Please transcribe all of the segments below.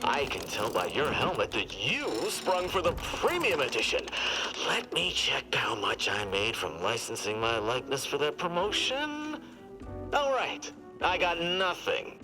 I can tell by your helmet that you sprung for the premium edition. Let me check how much I made from licensing my likeness for that promotion. All right, I got nothing.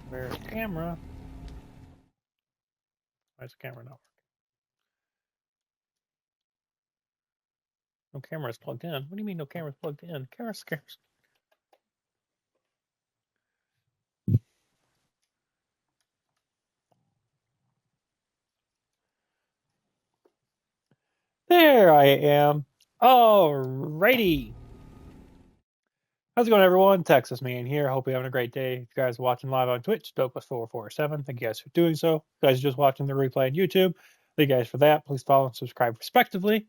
Where's the camera? Why is the camera not working? No camera is plugged in. What do you mean no camera is plugged in? Camera's. There I am. Alrighty. How's it going, everyone? Texas Man here. Hope you're having a great day. If you guys are watching live on Twitch, Douglas447, thank you guys for doing so. If you guys are just watching the replay on YouTube, thank you guys for that. Please follow and subscribe respectively.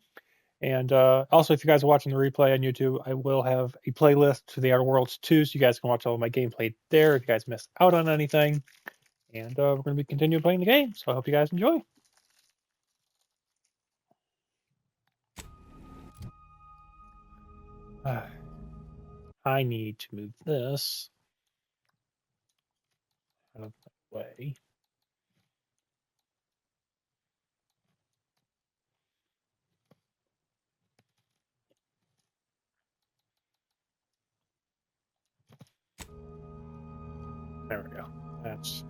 And also, if you guys are watching the replay on YouTube, I will have a playlist to the Outer Worlds 2, so you guys can watch all of my gameplay there if you guys missed out on anything. And we're going to be continuing playing the game, so I hope you guys enjoy. I need to move this out of the way. There we go. That's...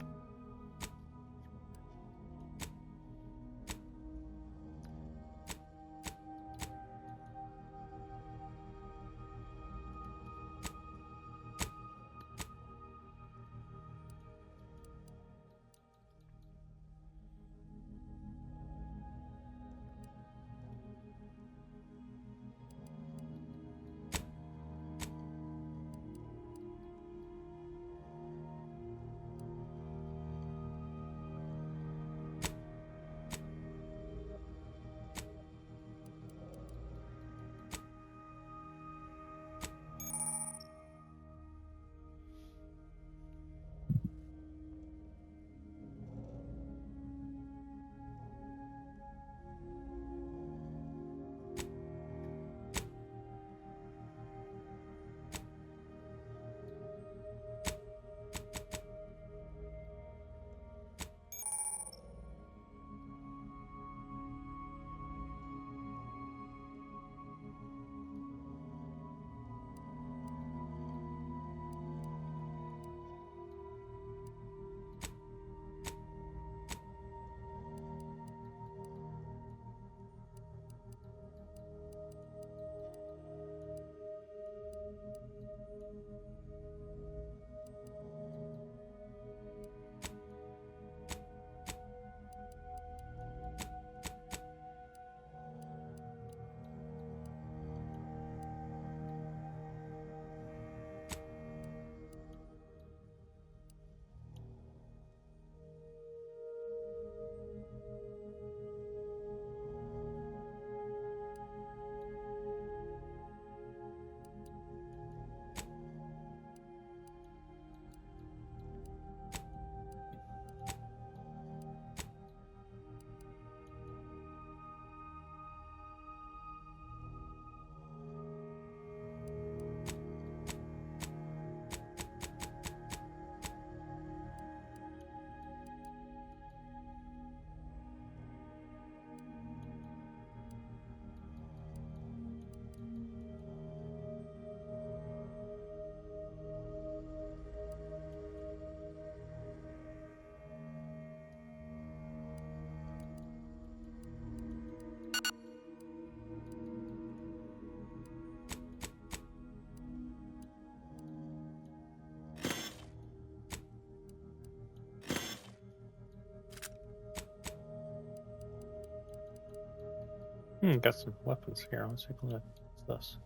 Got some weapons here. Let's take a look. What's this?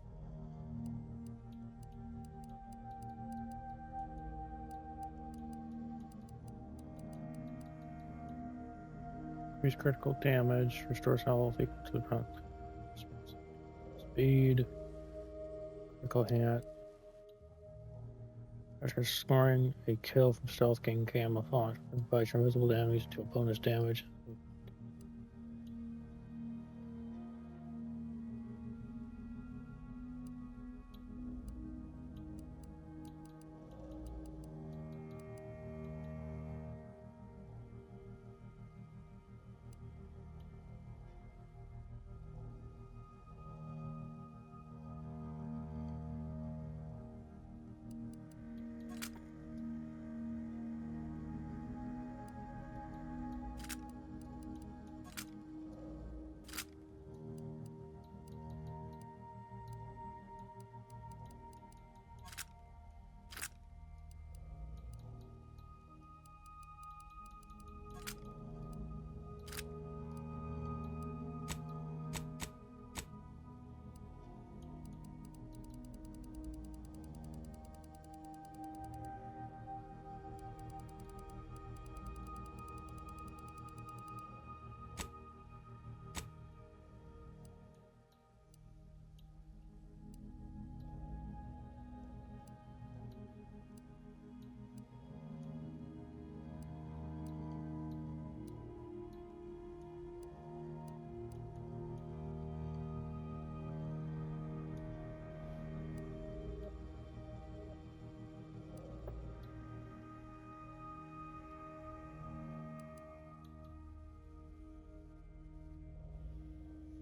Increase critical damage, restores health equal to the front. Speed, critical hit. After scoring a kill from stealth, gain camouflage. Provides invisible enemies to bonus damage.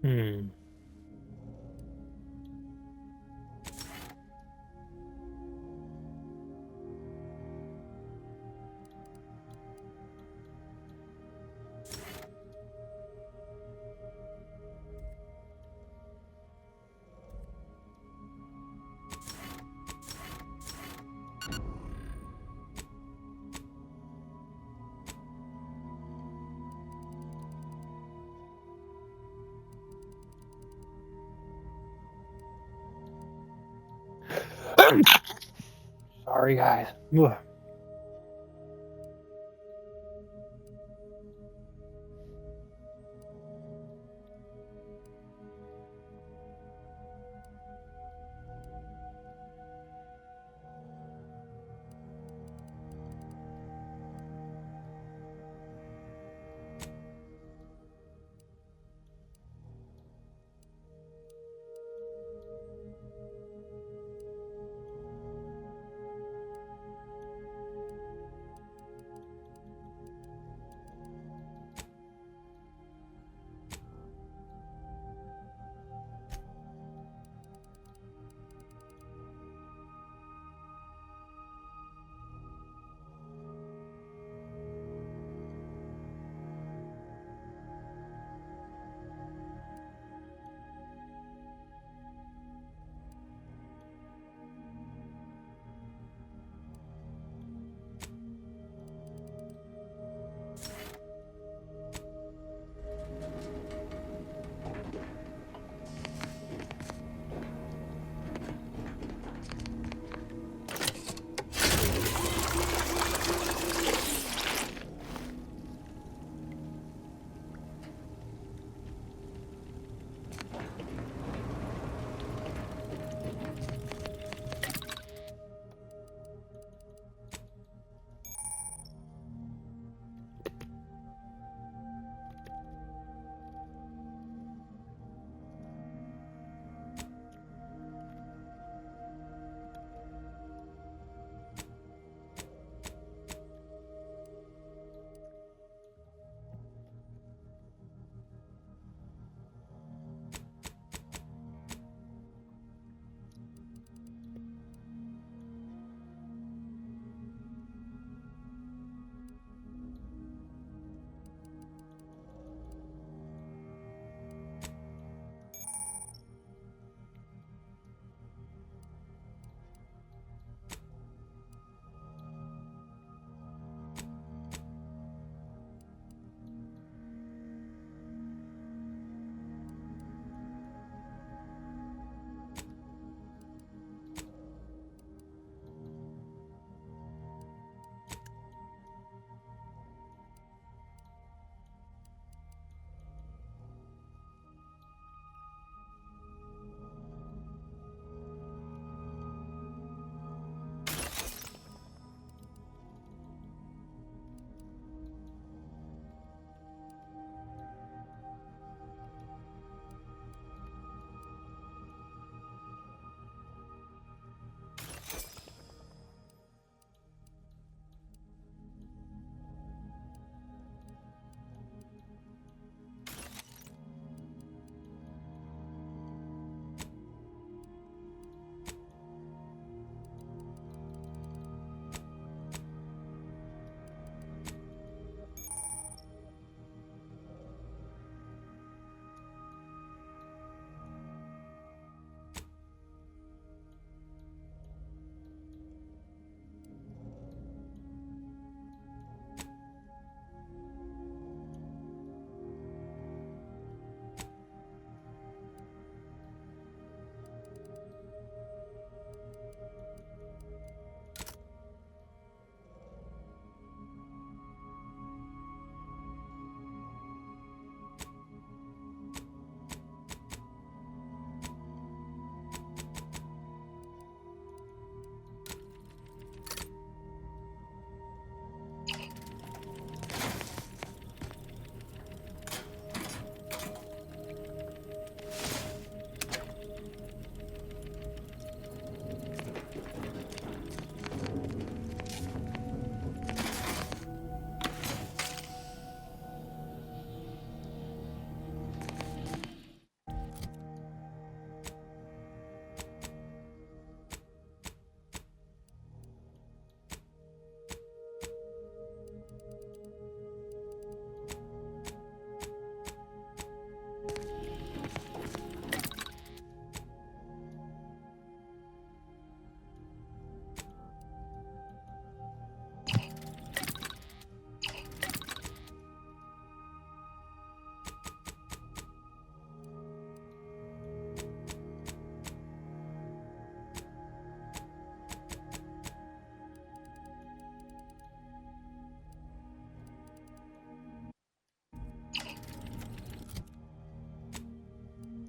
Hmm. Sorry, guys. Ugh.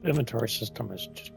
Inventory system is just.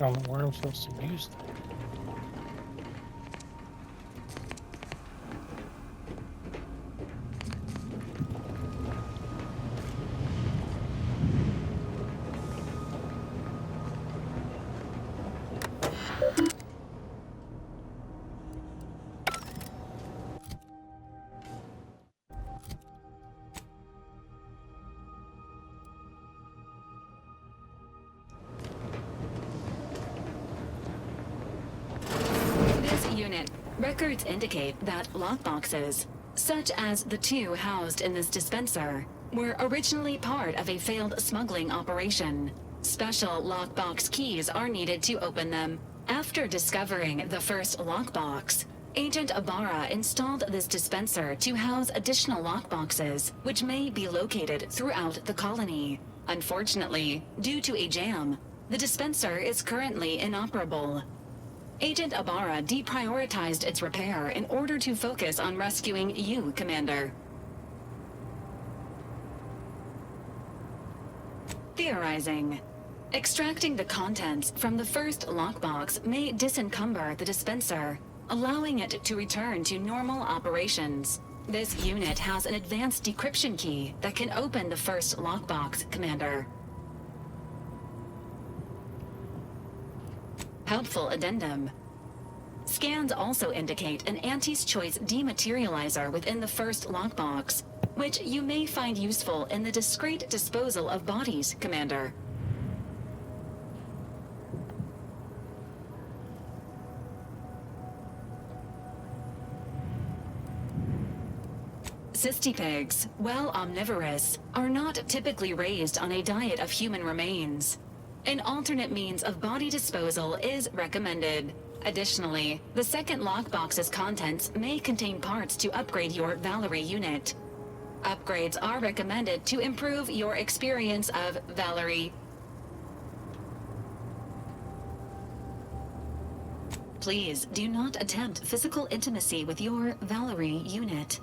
I don't know where I'm supposed to use that. Unit. Records indicate that lockboxes, such as the two housed in this dispenser, were originally part of a failed smuggling operation. Special lockbox keys are needed to open them. After discovering the first lockbox, Agent Ibarra installed this dispenser to house additional lockboxes, which may be located throughout the colony. Unfortunately, due to a jam, the dispenser is currently inoperable. Agent Ibarra deprioritized its repair in order to focus on rescuing you, Commander. Theorizing. Extracting the contents from the first lockbox may disencumber the dispenser, allowing it to return to normal operations. This unit has an advanced decryption key that can open the first lockbox, Commander. Helpful addendum. Scans also indicate an Anti's Choice dematerializer within the first lockbox, which you may find useful in the discreet disposal of bodies, Commander. Cystipegs, while omnivorous, are not typically raised on a diet of human remains. An alternate means of body disposal is recommended. Additionally, the second lockbox's contents may contain parts to upgrade your Valerie unit. Upgrades are recommended to improve your experience of Valerie. Please do not attempt physical intimacy with your Valerie unit.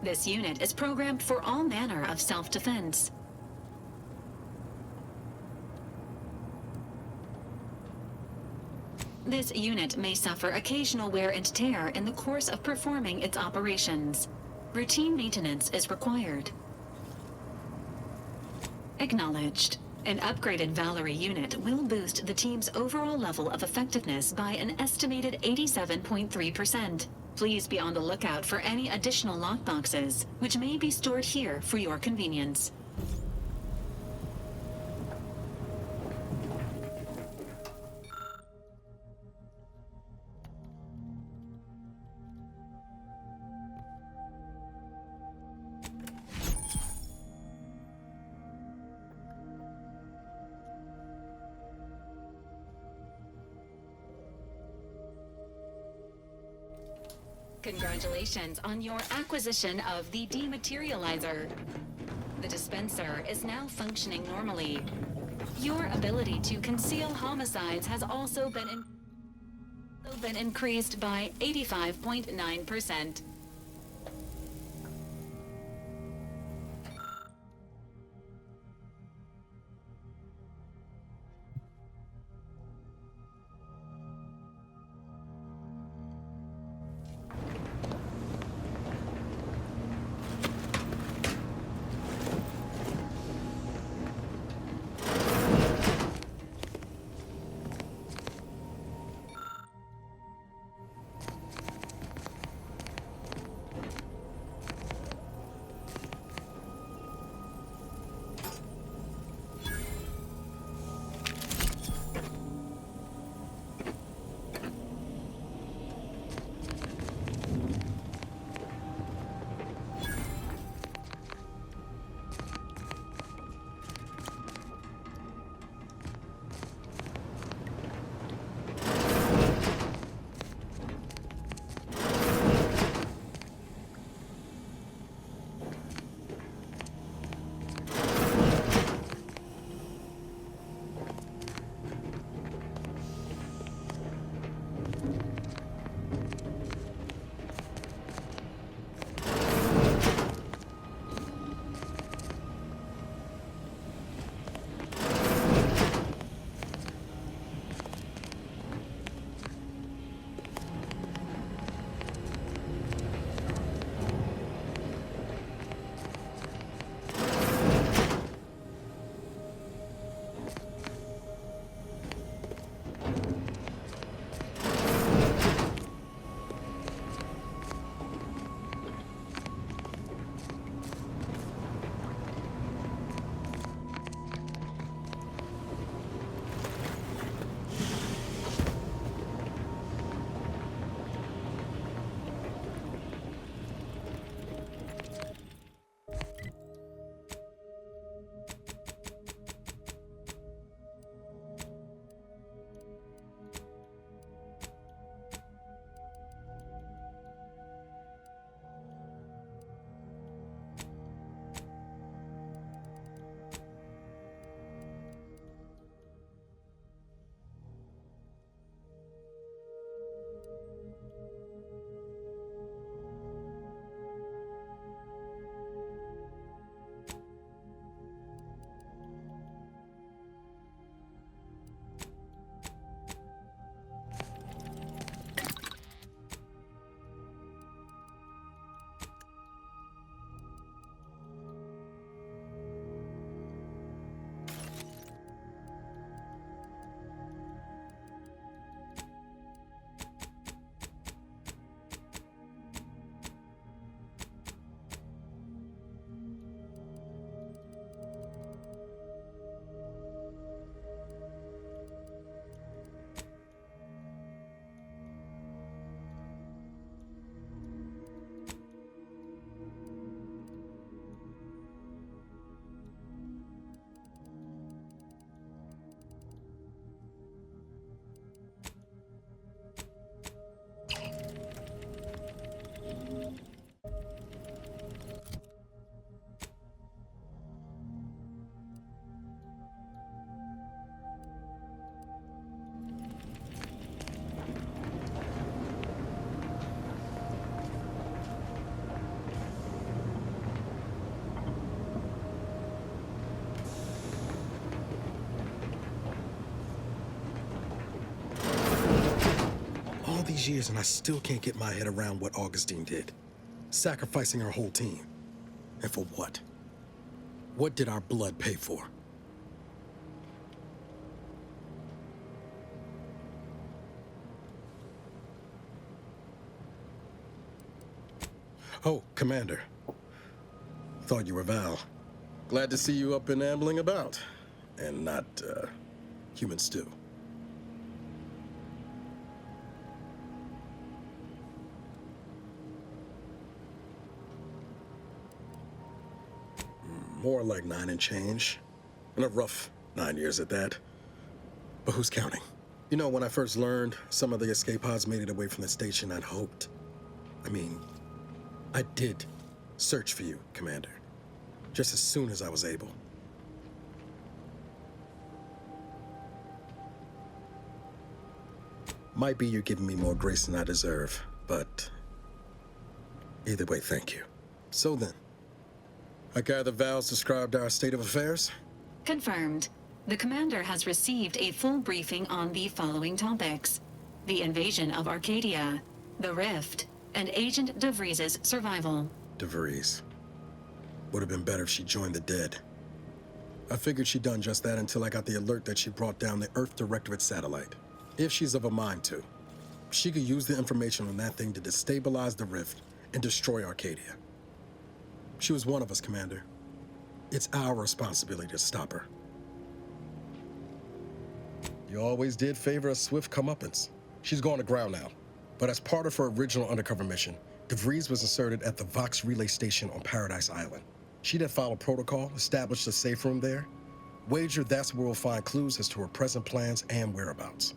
This unit is programmed for all manner of self-defense. This unit may suffer occasional wear and tear in the course of performing its operations. Routine maintenance is required. Acknowledged. An upgraded Valerie unit will boost the team's overall level of effectiveness by an estimated 87.3%. Please be on the lookout for any additional lockboxes, which may be stored here for your convenience. Congratulations on your acquisition of the dematerializer. The dispenser is now functioning normally. Your ability to conceal homicides has also been increased by 85.9%. These years and I still can't get my head around what Augustine did. Sacrificing our whole team. And for what? What did our blood pay for? Oh, Commander. Thought you were Val. Glad to see you up and ambling about. And not, human stew. More like 9 and change. And a rough 9 years at that. But who's counting? You know, when I first learned some of the escape pods made it away from the station, I'd hoped. I did search for you, Commander. just as soon as I was able. Might be you're giving me more grace than I deserve, but either way, thank you. So then, I gather Val's described our state of affairs? Confirmed. The commander has received a full briefing on the following topics: the invasion of Arcadia, the Rift, and Agent DeVries' survival. DeVries. Would have been better if she joined the dead. I figured she'd done just that until I got the alert that she brought down the Earth Directorate satellite. If she's of a mind to, she could use the information on that thing to destabilize the Rift and destroy Arcadia. She was one of us, Commander. It's our responsibility to stop her. You always did favor a swift comeuppance. She's gone to ground now. But as part of her original undercover mission, DeVries was inserted at the Vox relay station on Paradise Island. She'd have followed protocol, established a safe room there. Wager that's where we'll find clues as to her present plans and whereabouts.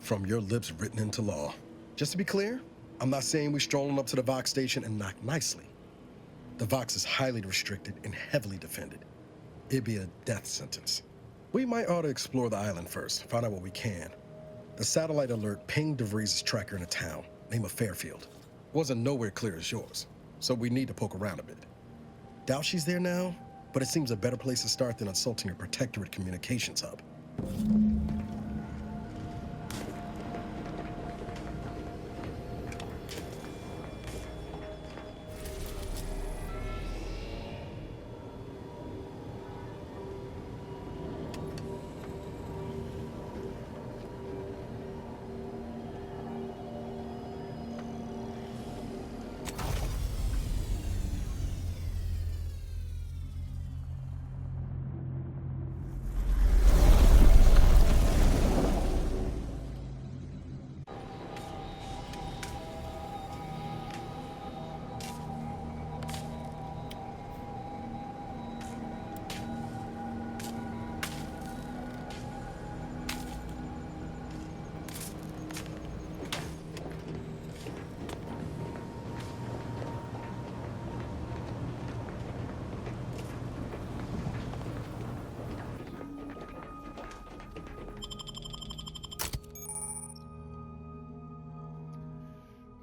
From your lips written into law. Just to be clear, I'm not saying we strolling up to the Vox station and knock nicely. The Vox is highly restricted and heavily defended. It'd be a death sentence. We might ought to explore the island first, find out what we can. The satellite alert pinged DeVries' tracker in a town, name of Fairfield. Wasn't nowhere clear as yours, so we need to poke around a bit. Doubt she's there now, but it seems a better place to start than insulting her Protectorate communications hub.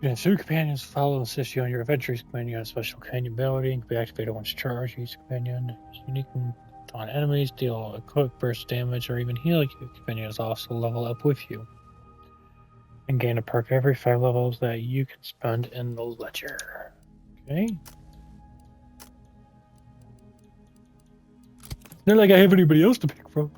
You can suit companions to follow and assist you on your adventures. Companion has special canyon ability and can be activated once charged. Use companion is unique on enemies, deal a quick burst damage, or even heal you. Companion is also level up with you. And gain a perk every 5 levels that you can spend in the ledger. Okay. Not like I have anybody else to pick from.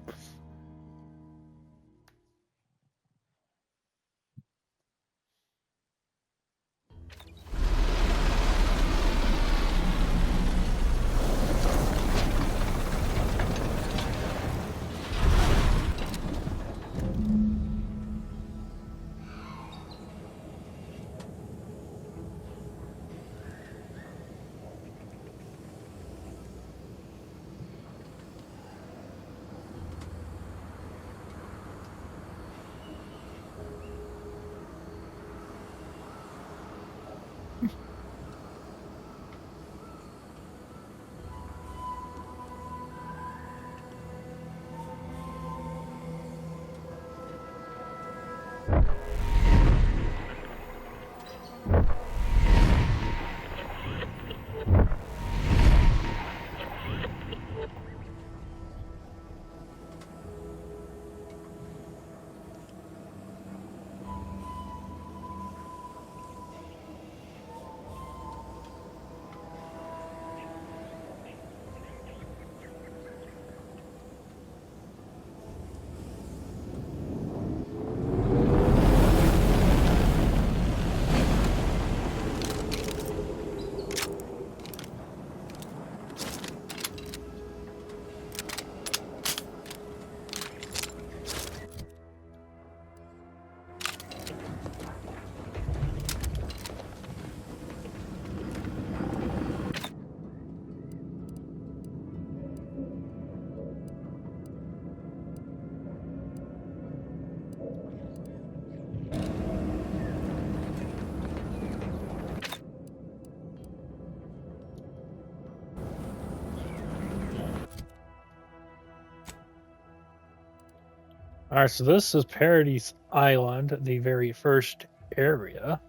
Alright, so this is Paradise Island, the very first area.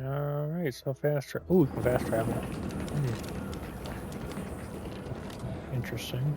Alright, so fast travel. Ooh, fast travel. Interesting.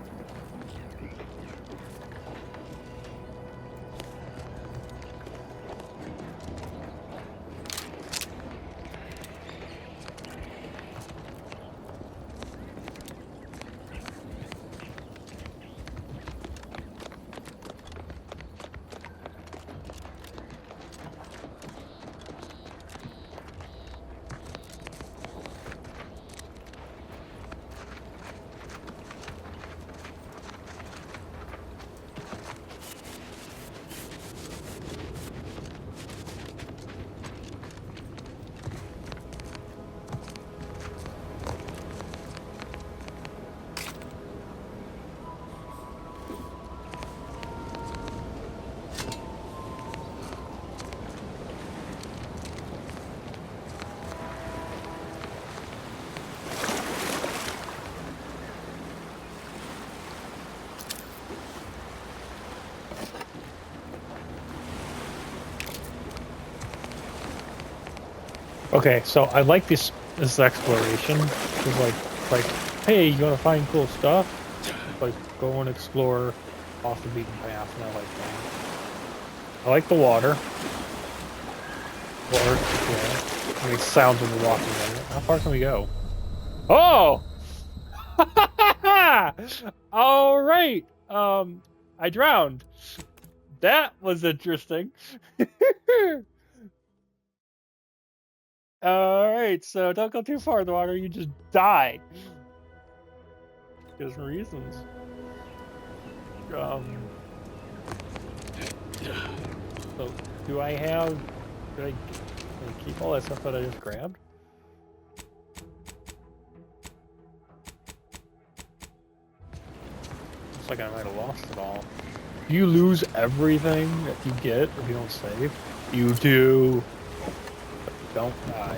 Okay, so I like this exploration. It's like, hey, you wanna find cool stuff? Like, go and explore off the beaten path, and I like that. I like the water. Water, yeah. It makes sounds when you're walking in it. How far can we go? Oh! All right. I drowned. That was interesting. Alright, so don't go too far in the water, you just die. There's reasons. So do I keep all that stuff that I just grabbed? Looks like I might have lost it all. Do you lose everything that you get if you don't save? You do. Don't die.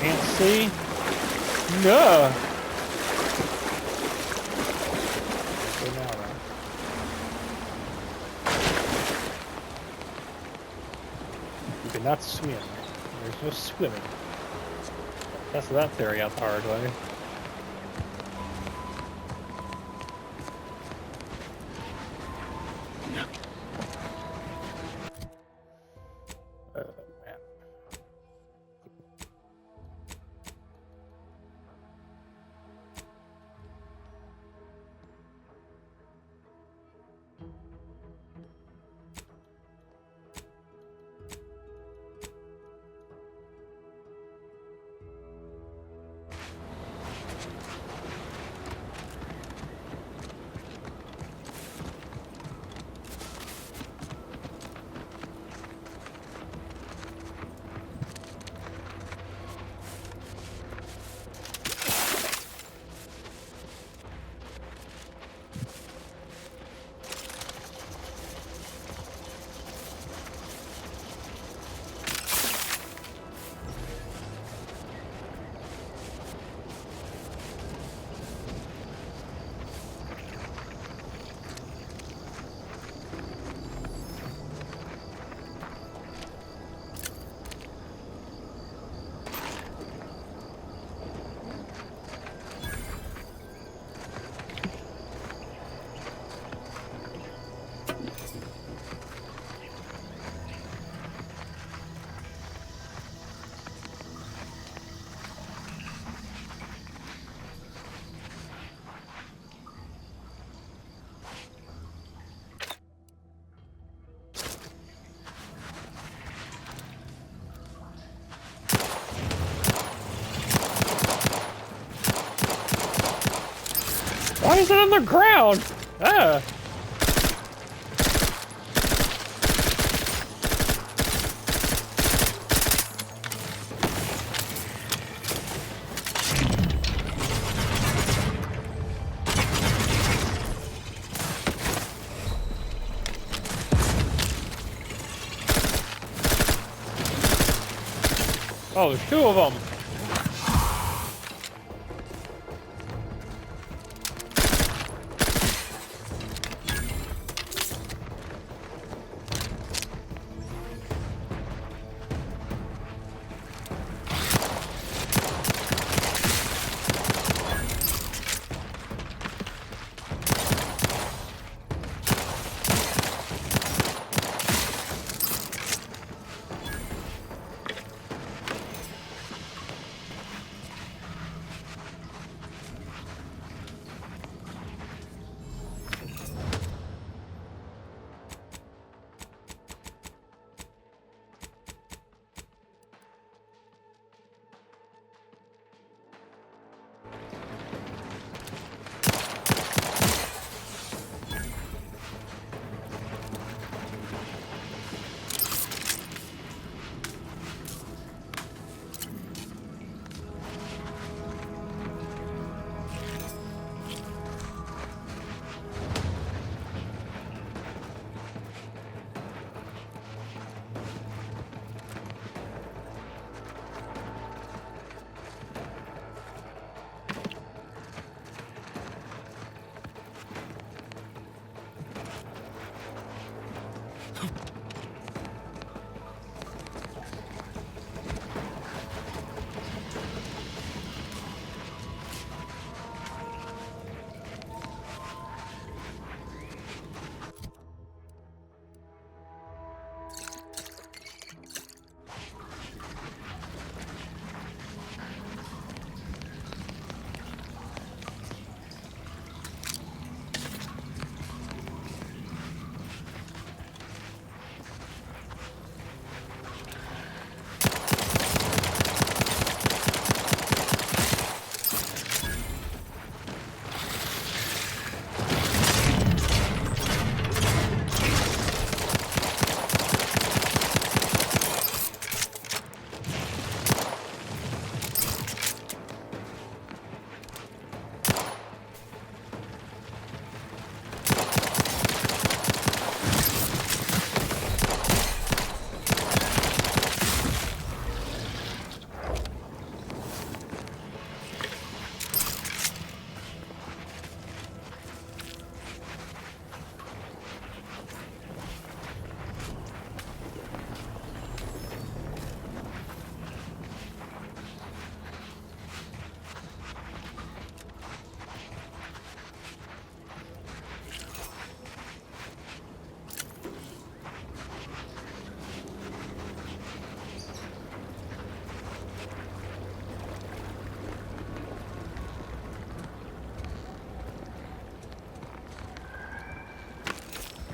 Can't see? No! Go now, then. You cannot swim. There's no swimming. That's that theory out the hard way. Why is it on the ground? Ah. Oh, there's two of them.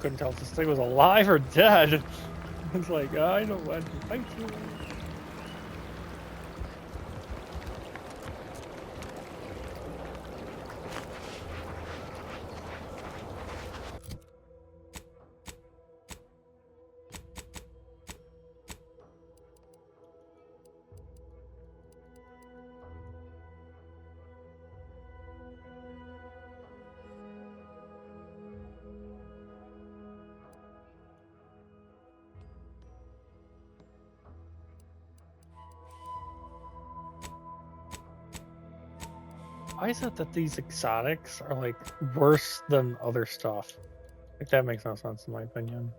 Couldn't tell if this thing was alive or dead. It's like, I don't want to fight you. Why is it that these exotics are like worse than other stuff? Like that makes no sense in my opinion.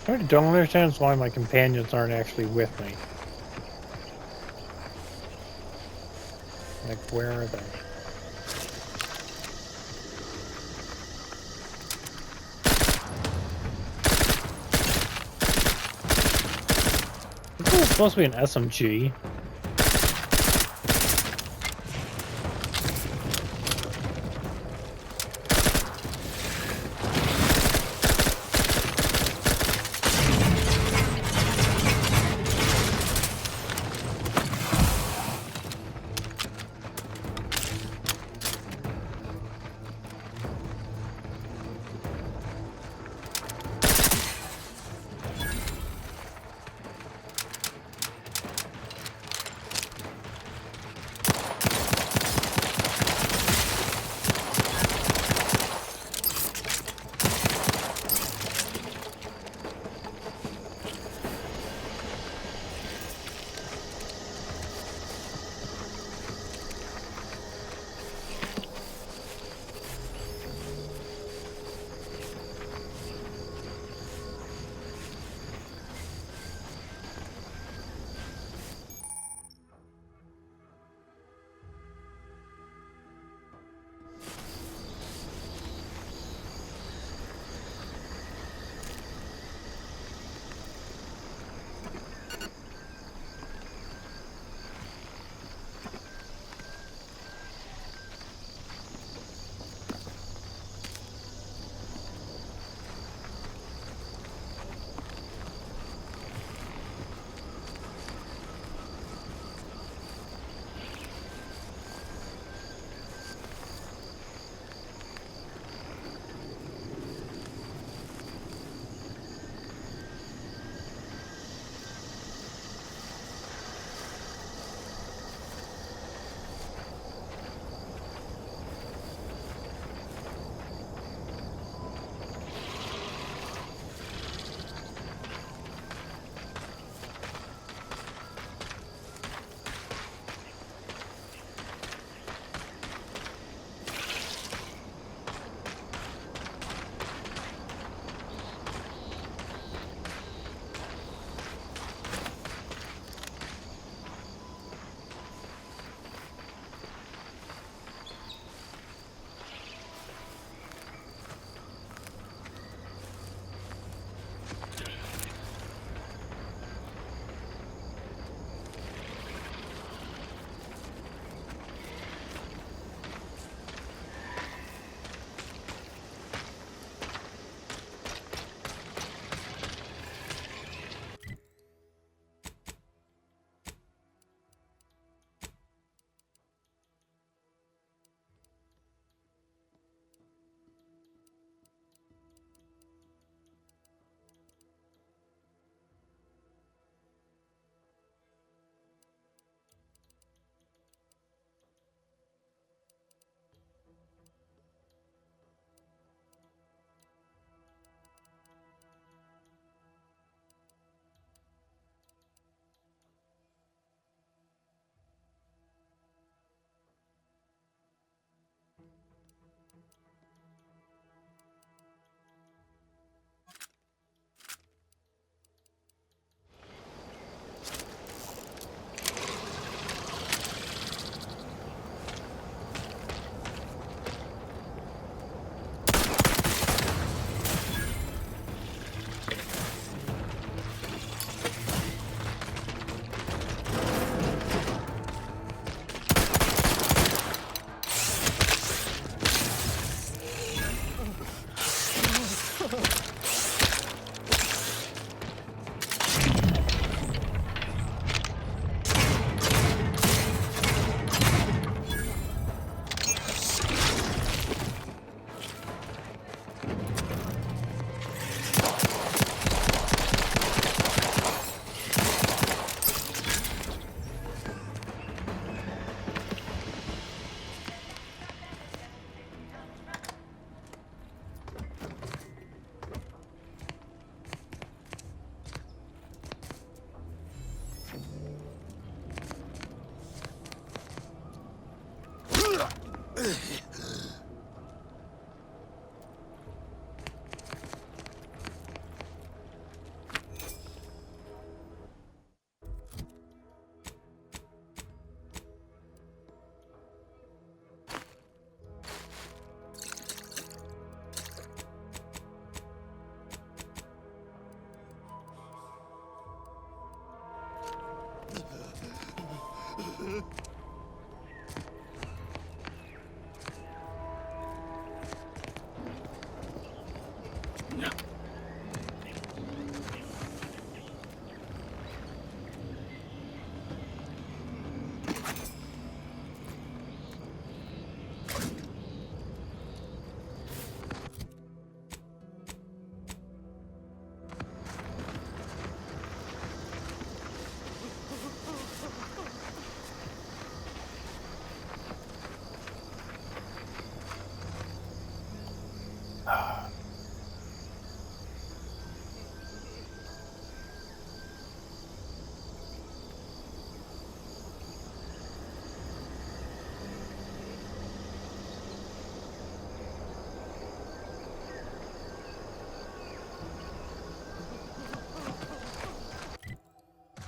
I don't understand why my companions aren't actually with me. Like, where are they? This is supposed to be an SMG.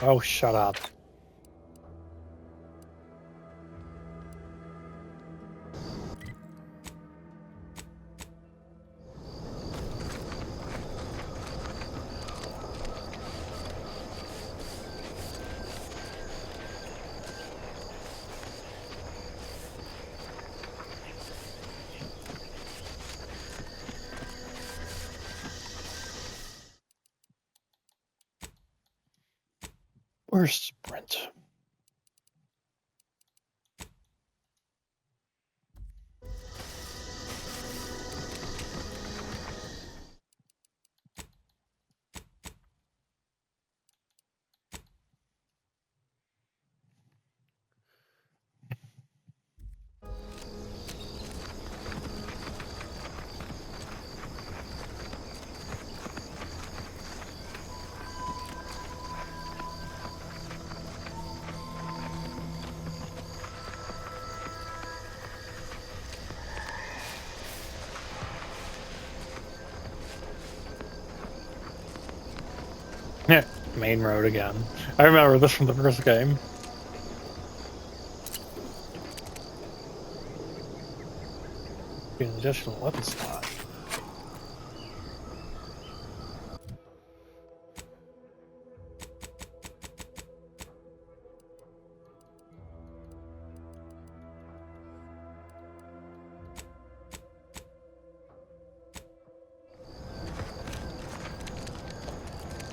Oh, shut up. Where's Sprint? Yeah, main road again. I remember this from the first game. An additional weapon slot.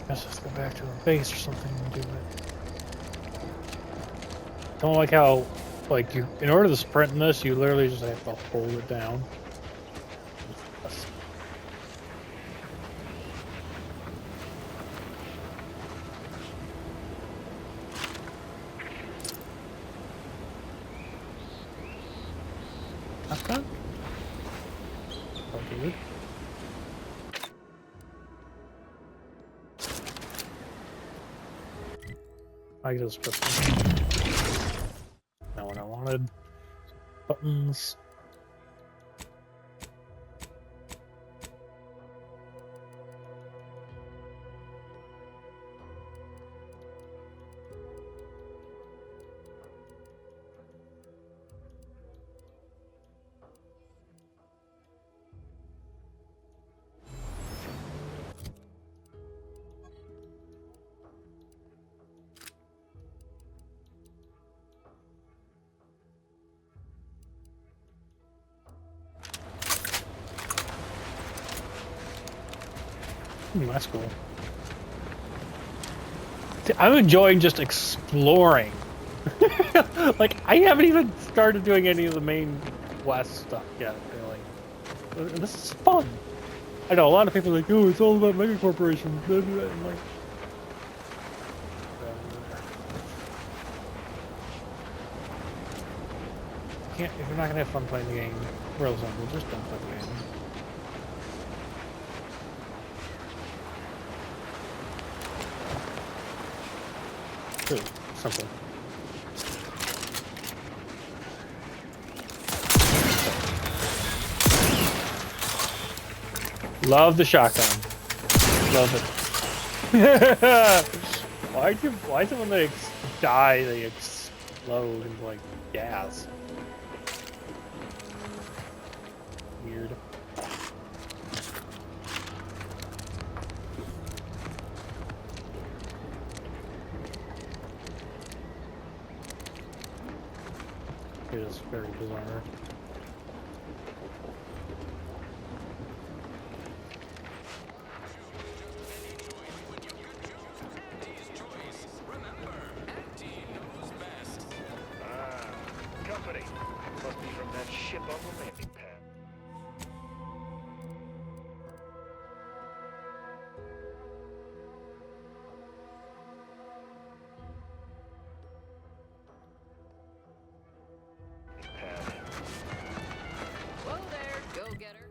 Guess let's go back to the base or something and do it. Don't like how, like, you, in order to sprint in this, you literally just have to hold it down. That's done. Okay, good. I just put not what I wanted. Buttons. That's cool. I'm enjoying just exploring. Like, I haven't even started doing any of the main quest stuff yet, really. This is fun. I know, a lot of people are like, oh, it's all about mega corporations. I'm like, can't, if you're not gonna have fun playing the game, World Zone, just don't play the game. Really simple. Love the shotgun. Love it. Why is it when they die, they explode into like gas? Weird. It is very bizarre. Company. Must be from that ship on the landing pad. Whoa there, go-getter.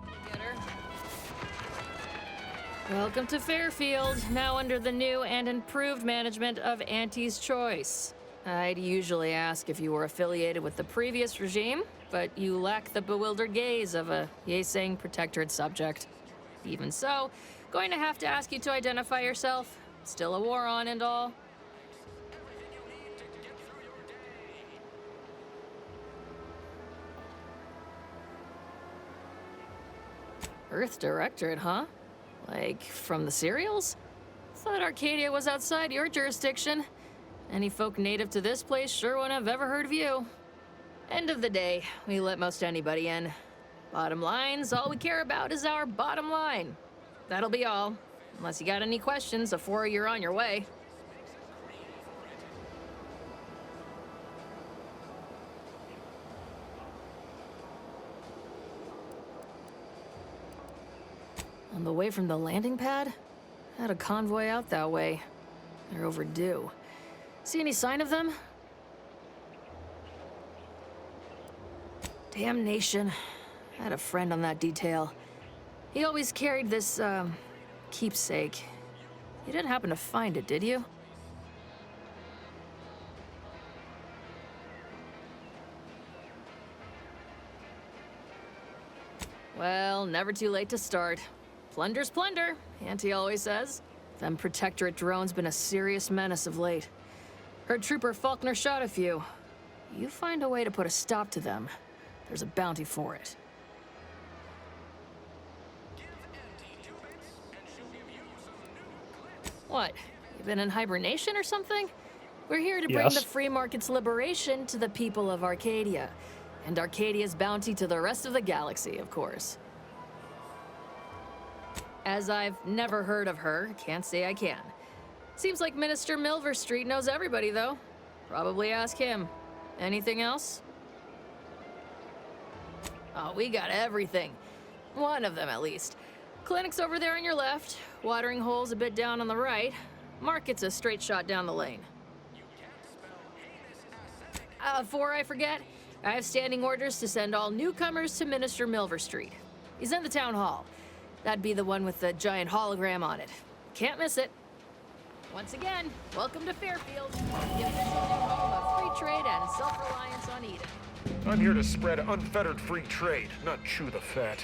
Go-getter. Welcome to Fairfield, now under the new and improved management of Auntie's Choice. I'd usually ask if you were affiliated with the previous regime, but you lack the bewildered gaze of a Yeseng protectorate subject. Even so, going to have to ask you to identify yourself. Still a war on and all. Earth Directorate, huh? Like, from the serials? Thought Arcadia was outside your jurisdiction. Any folk native to this place sure wouldn't have ever heard of you. End of the day, we let most anybody in. Bottom line's all we care about is our bottom line. That'll be all. Unless you got any questions before you're on your way. On the way from the landing pad? Had a convoy out that way. They're overdue. See any sign of them? Damnation. I had a friend on that detail. He always carried this, keepsake. You didn't happen to find it, did you? Well, never too late to start. Plunder's plunder, Auntie always says. Them Protectorate drones been a serious menace of late. Heard Trooper Faulkner shot a few. You find a way to put a stop to them, there's a bounty for it. What? You been in hibernation or something? We're here to bring the free market's liberation to the people of Arcadia. And Arcadia's bounty to the rest of the galaxy, of course. As I've never heard of her, can't say I can. Seems like Minister Milverstreet knows everybody, though. Probably ask him. Anything else? Oh, we got everything. One of them, at least. Clinic's over there on your left. Watering hole's a bit down on the right. Market's a straight shot down the lane. Before I forget, I have standing orders to send all newcomers to Minister Milverstreet. He's in the town hall. That'd be the one with the giant hologram on it. Can't miss it. Once again, welcome to Fairfield, the official new home of free trade and self-reliance on Eden. I'm here to spread unfettered free trade, not chew the fat.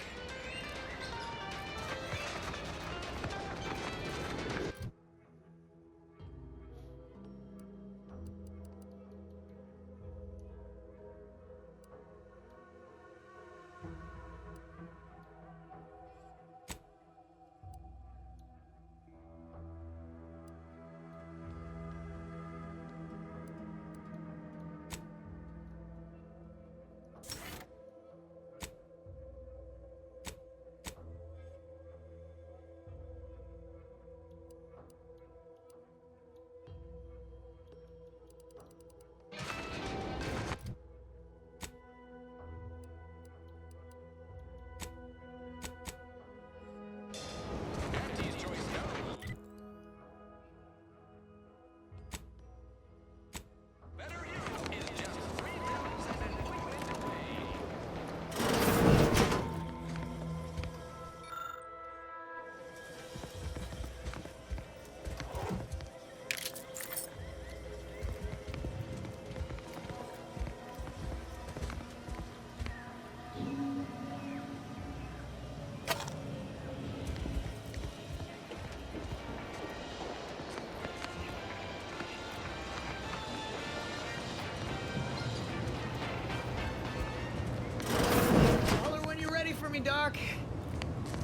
Doc.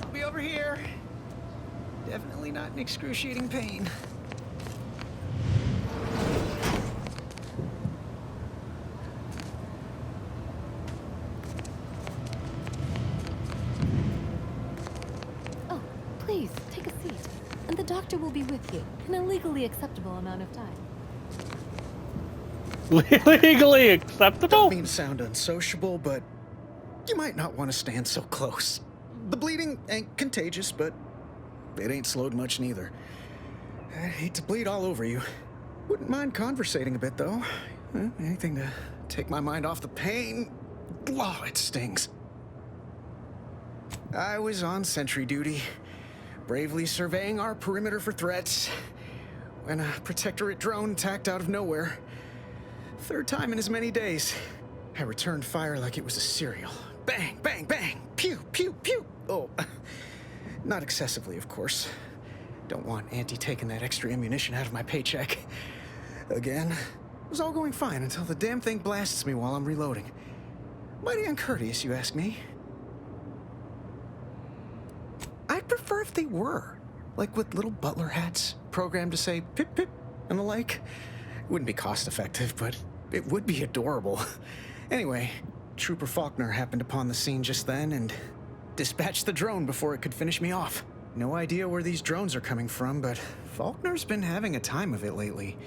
I'll be over here. Definitely not in excruciating pain. Oh, please, take a seat. And the doctor will be with you in a legally acceptable amount of time. Legally acceptable? Don't mean to sound unsociable, but you might not want to stand so close. The bleeding ain't contagious, but it ain't slowed much neither. I'd hate to bleed all over you. Wouldn't mind conversating a bit, though. Anything to take my mind off the pain. Oh, it stings. I was on sentry duty, bravely surveying our perimeter for threats, when a Protectorate drone attacked out of nowhere. Third time in as many days. I returned fire like it was a cereal. Bang, bang, bang! Pew, pew, pew! Oh, Not excessively, of course. Don't want Auntie taking that extra ammunition out of my paycheck. Again, it was all going fine until the damn thing blasts me while I'm reloading. Mighty uncourteous, you ask me. I'd prefer if they were. Like with little butler hats, programmed to say pip pip and the like. It wouldn't be cost effective, but it would be adorable. Anyway, Trooper Faulkner happened upon the scene just then and dispatched the drone before it could finish me off. No idea where these drones are coming from, but Faulkner's been having a time of it lately.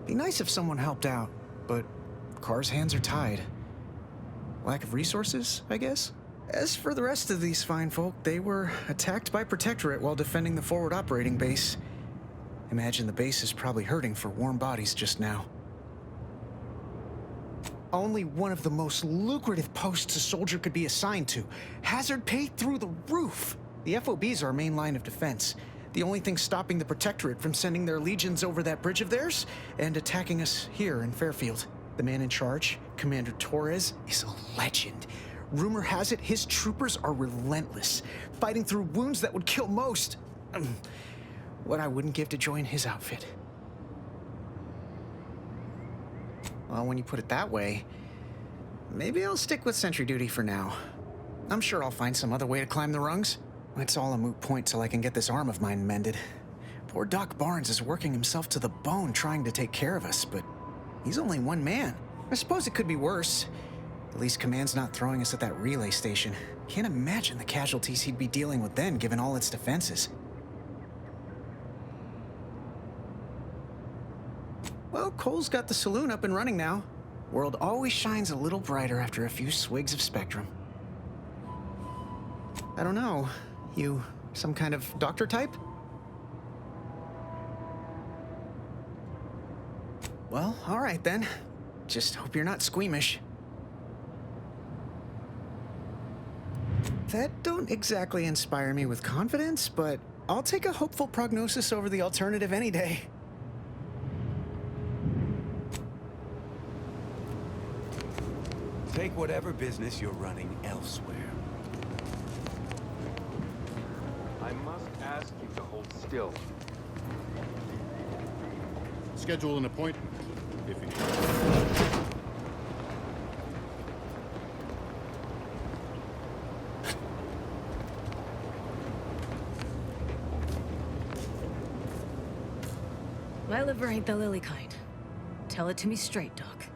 Be nice if someone helped out, but Carr's hands are tied. Lack of resources, I guess? As for the rest of these fine folk, they were attacked by Protectorate while defending the forward operating base. Imagine the base is probably hurting for warm bodies just now. Only one of the most lucrative posts a soldier could be assigned to. Hazard pay through the roof. The FOB's our main line of defense. The only thing stopping the Protectorate from sending their legions over that bridge of theirs and attacking us here in Fairfield. The man in charge, Commander Torres, is a legend. Rumor has it his troopers are relentless, fighting through wounds that would kill most. What I wouldn't give to join his outfit. Well, when you put it that way, maybe I'll stick with sentry duty for now. I'm sure I'll find some other way to climb the rungs. It's all a moot point till I can get this arm of mine mended. Poor Doc Barnes is working himself to the bone trying to take care of us, but he's only one man. I suppose it could be worse. At least Command's not throwing us at that relay station. Can't imagine the casualties he'd be dealing with then, given all its defenses. Well, Cole's got the saloon up and running now. World always shines a little brighter after a few swigs of Spectrum. I don't know. You some kind of doctor type? Well, all right then. Just hope you're not squeamish. That don't exactly inspire me with confidence, but I'll take a hopeful prognosis over the alternative any day. Take whatever business you're running elsewhere. I must ask you to hold still. Schedule an appointment, if you My liver ain't the lily kind. Tell it to me straight, Doc.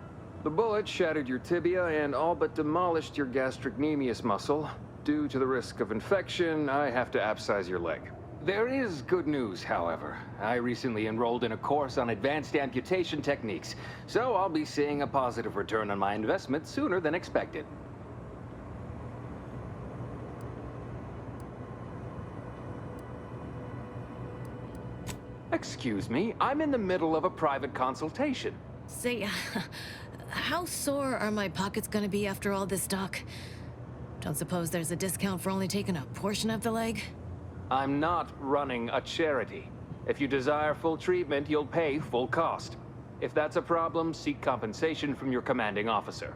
The bullet shattered your tibia and all but demolished your gastrocnemius muscle. Due to the risk of infection, I have to abscise your leg. There is good news, however. I recently enrolled in a course on advanced amputation techniques, so I'll be seeing a positive return on my investment sooner than expected. Excuse me, I'm in the middle of a private consultation. Say, how sore are my pockets gonna be after all this, Doc? Don't suppose there's a discount for only taking a portion of the leg? I'm not running a charity. If you desire full treatment, you'll pay full cost. If that's a problem, seek compensation from your commanding officer.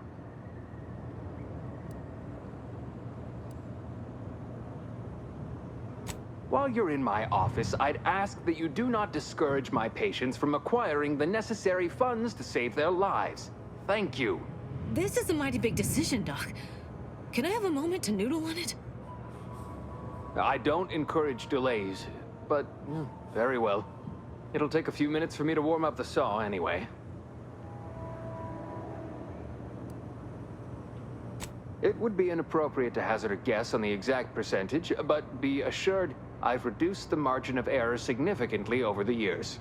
While you're in my office, I'd ask that you do not discourage my patients from acquiring the necessary funds to save their lives. Thank you. This is a mighty big decision, Doc. Can I have a moment to noodle on it? I don't encourage delays, but very well. It'll take a few minutes for me to warm up the saw anyway. It would be inappropriate to hazard a guess on the exact percentage, but be assured I've reduced the margin of error significantly over the years.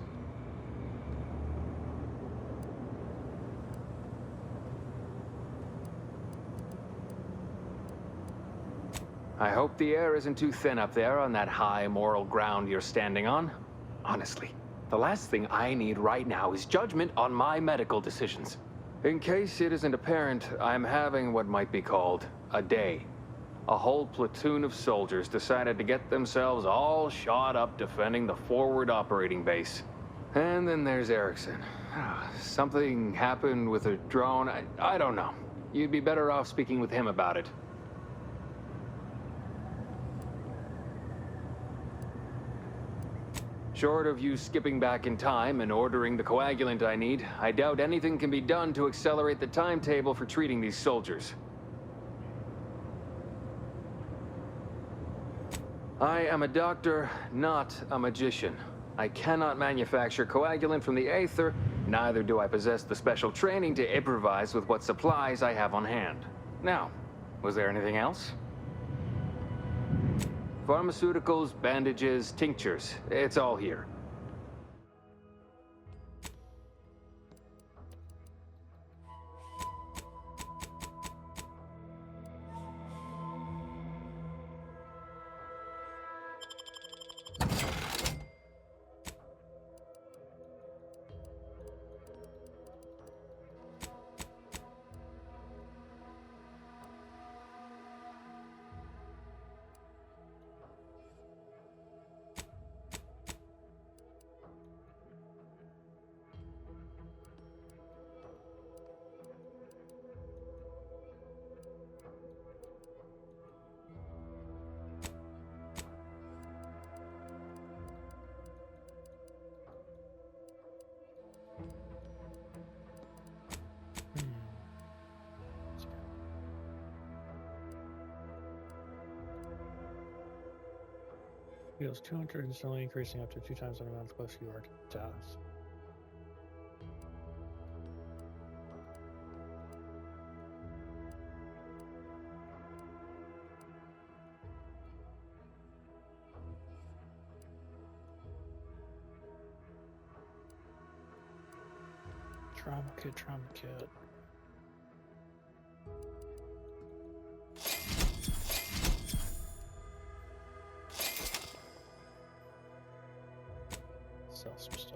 I hope the air isn't too thin up there on that high moral ground you're standing on. Honestly, the last thing I need right now is judgment on my medical decisions. In case it isn't apparent, I'm having what might be called a day. A whole platoon of soldiers decided to get themselves all shot up defending the forward operating base. And then there's Erickson. Something happened with a drone. I don't know. You'd be better off speaking with him about it. Short of you skipping back in time and ordering the coagulant I need, I doubt anything can be done to accelerate the timetable for treating these soldiers. I am a doctor, not a magician. I cannot manufacture coagulant from the Aether, neither do I possess the special training to improvise with what supplies I have on hand. Now, was there anything else? Pharmaceuticals, bandages, tinctures, it's all here. Heals 200 instantly, increasing up to 2 times the amount close you are to death. Trauma kit, trauma kit. Sell some stuff.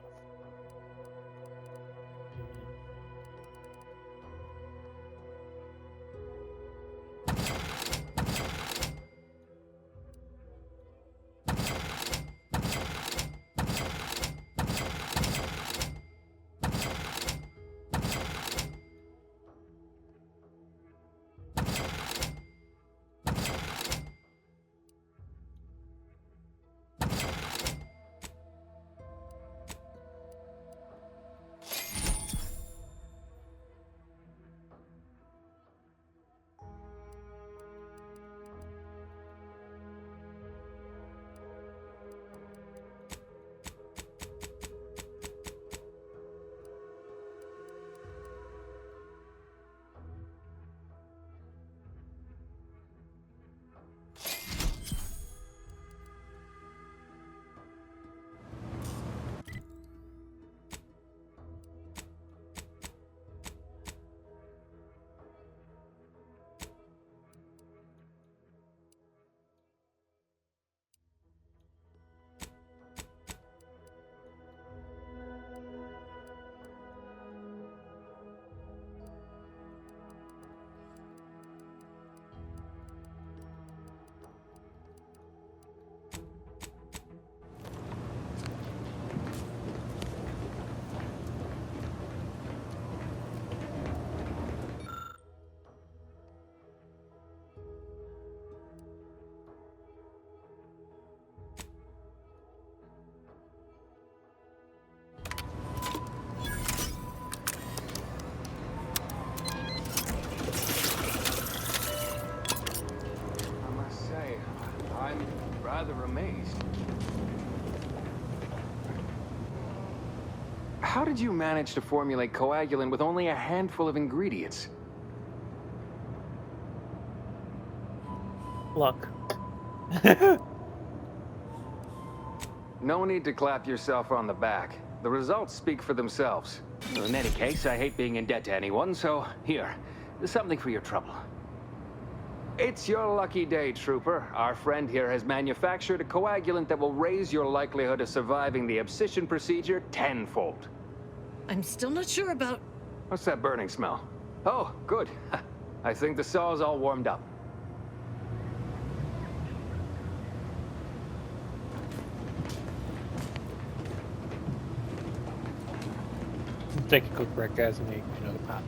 Rather amazed. How did you manage to formulate coagulant with only a handful of ingredients? Luck. No need to clap yourself on the back. The results speak for themselves. In any case, I hate being in debt to anyone, so here, something for your trouble. It's your lucky day, Trooper. Our friend here has manufactured a coagulant that will raise your likelihood of surviving the abscission procedure tenfold. I'm still not sure about... What's that burning smell? Oh, good. I think the saw's all warmed up. Take a quick break, guys, and make another pop.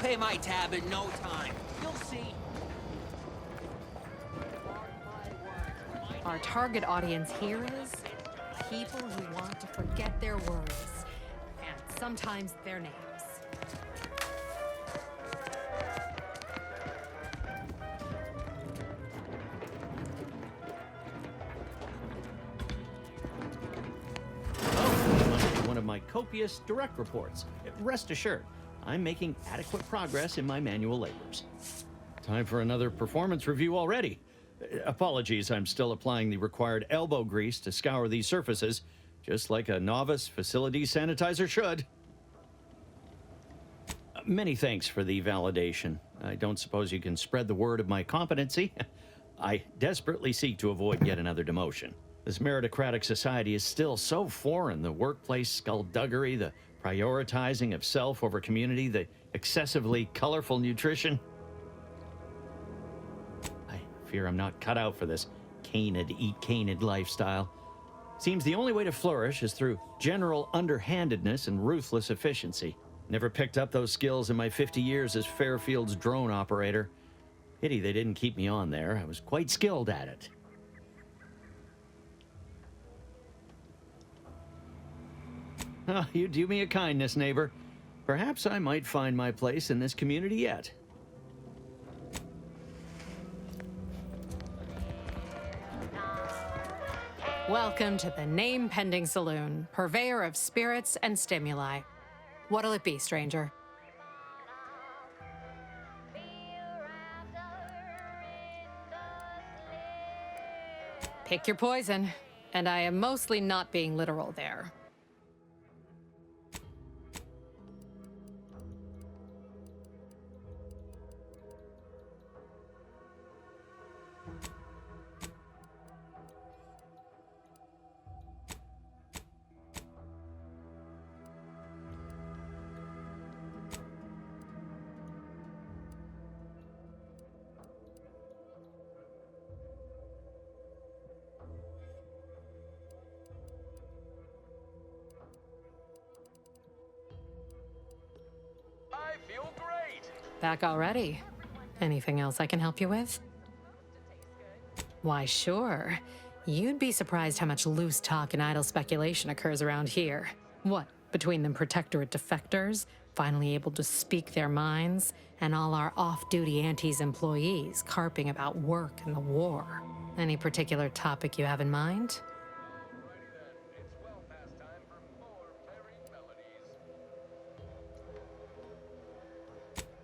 pay my tab in no time. You'll see. Our target audience here is people who want to forget their worries, and sometimes their names. One of my copious direct reports. Rest assured, I'm making adequate progress in my manual labors. Time for another performance review already. Apologies, I'm still applying the required elbow grease to scour these surfaces, just like a novice facility sanitizer should. Many thanks for the validation. I don't suppose you can spread the word of my competency. I desperately seek to avoid yet another demotion. This meritocratic society is still so foreign. The workplace skullduggery, the prioritizing of self over community, the excessively colorful nutrition. I fear I'm not cut out for this canid, eat canid lifestyle. Seems the only way to flourish is through general underhandedness and ruthless efficiency. Never picked up those skills in my 50 years as Fairfield's drone operator. Pity they didn't keep me on there. I was quite skilled at it. Oh, you do me a kindness, neighbor. Perhaps I might find my place in this community yet. Welcome to the Name Pending Saloon, purveyor of spirits and stimuli. What'll it be, stranger? Pick your poison, and I am mostly not being literal there. Back already? Anything else I can help you with? Why, sure. You'd be surprised how much loose talk and idle speculation occurs around here. What, between them Protectorate defectors, finally able to speak their minds, and all our off-duty Antes employees carping about work and the war. Any particular topic you have in mind?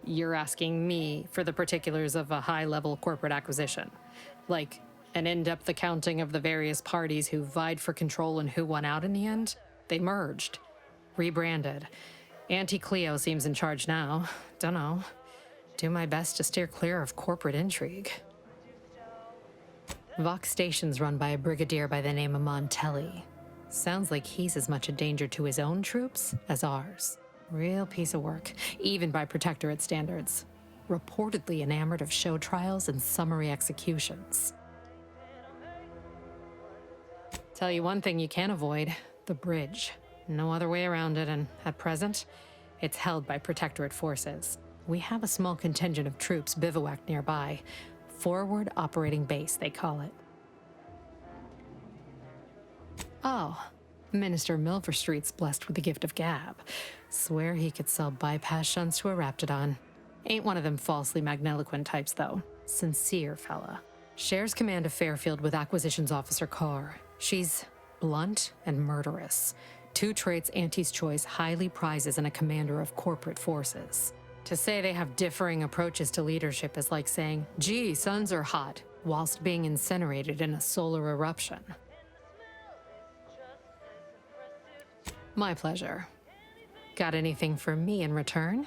You're asking me for the particulars of a high-level corporate acquisition. Like, an in-depth accounting of the various parties who vied for control and who won out in the end? They merged. Rebranded. Auntie Cleo seems in charge now. Dunno. Do my best to steer clear of corporate intrigue. Vox Station's run by a brigadier by the name of Montelli. Sounds like he's as much a danger to his own troops as ours. Real piece of work, even by Protectorate standards. Reportedly enamored of show trials and summary executions. Tell you one thing you can't avoid, the bridge. No other way around it, and at present, it's held by Protectorate forces. We have a small contingent of troops bivouacked nearby. Forward Operating Base, they call it. Oh, Minister Milverstreet's blessed with the gift of gab. Swear he could sell bypass shunts to a Raptidon. Ain't one of them falsely magniloquent types, though. Sincere fella. Shares command of Fairfield with Acquisitions Officer Carr. She's blunt and murderous. Two traits Auntie's Choice highly prizes in a commander of corporate forces. To say they have differing approaches to leadership is like saying, gee, suns are hot, whilst being incinerated in a solar eruption. My pleasure. Got anything for me in return?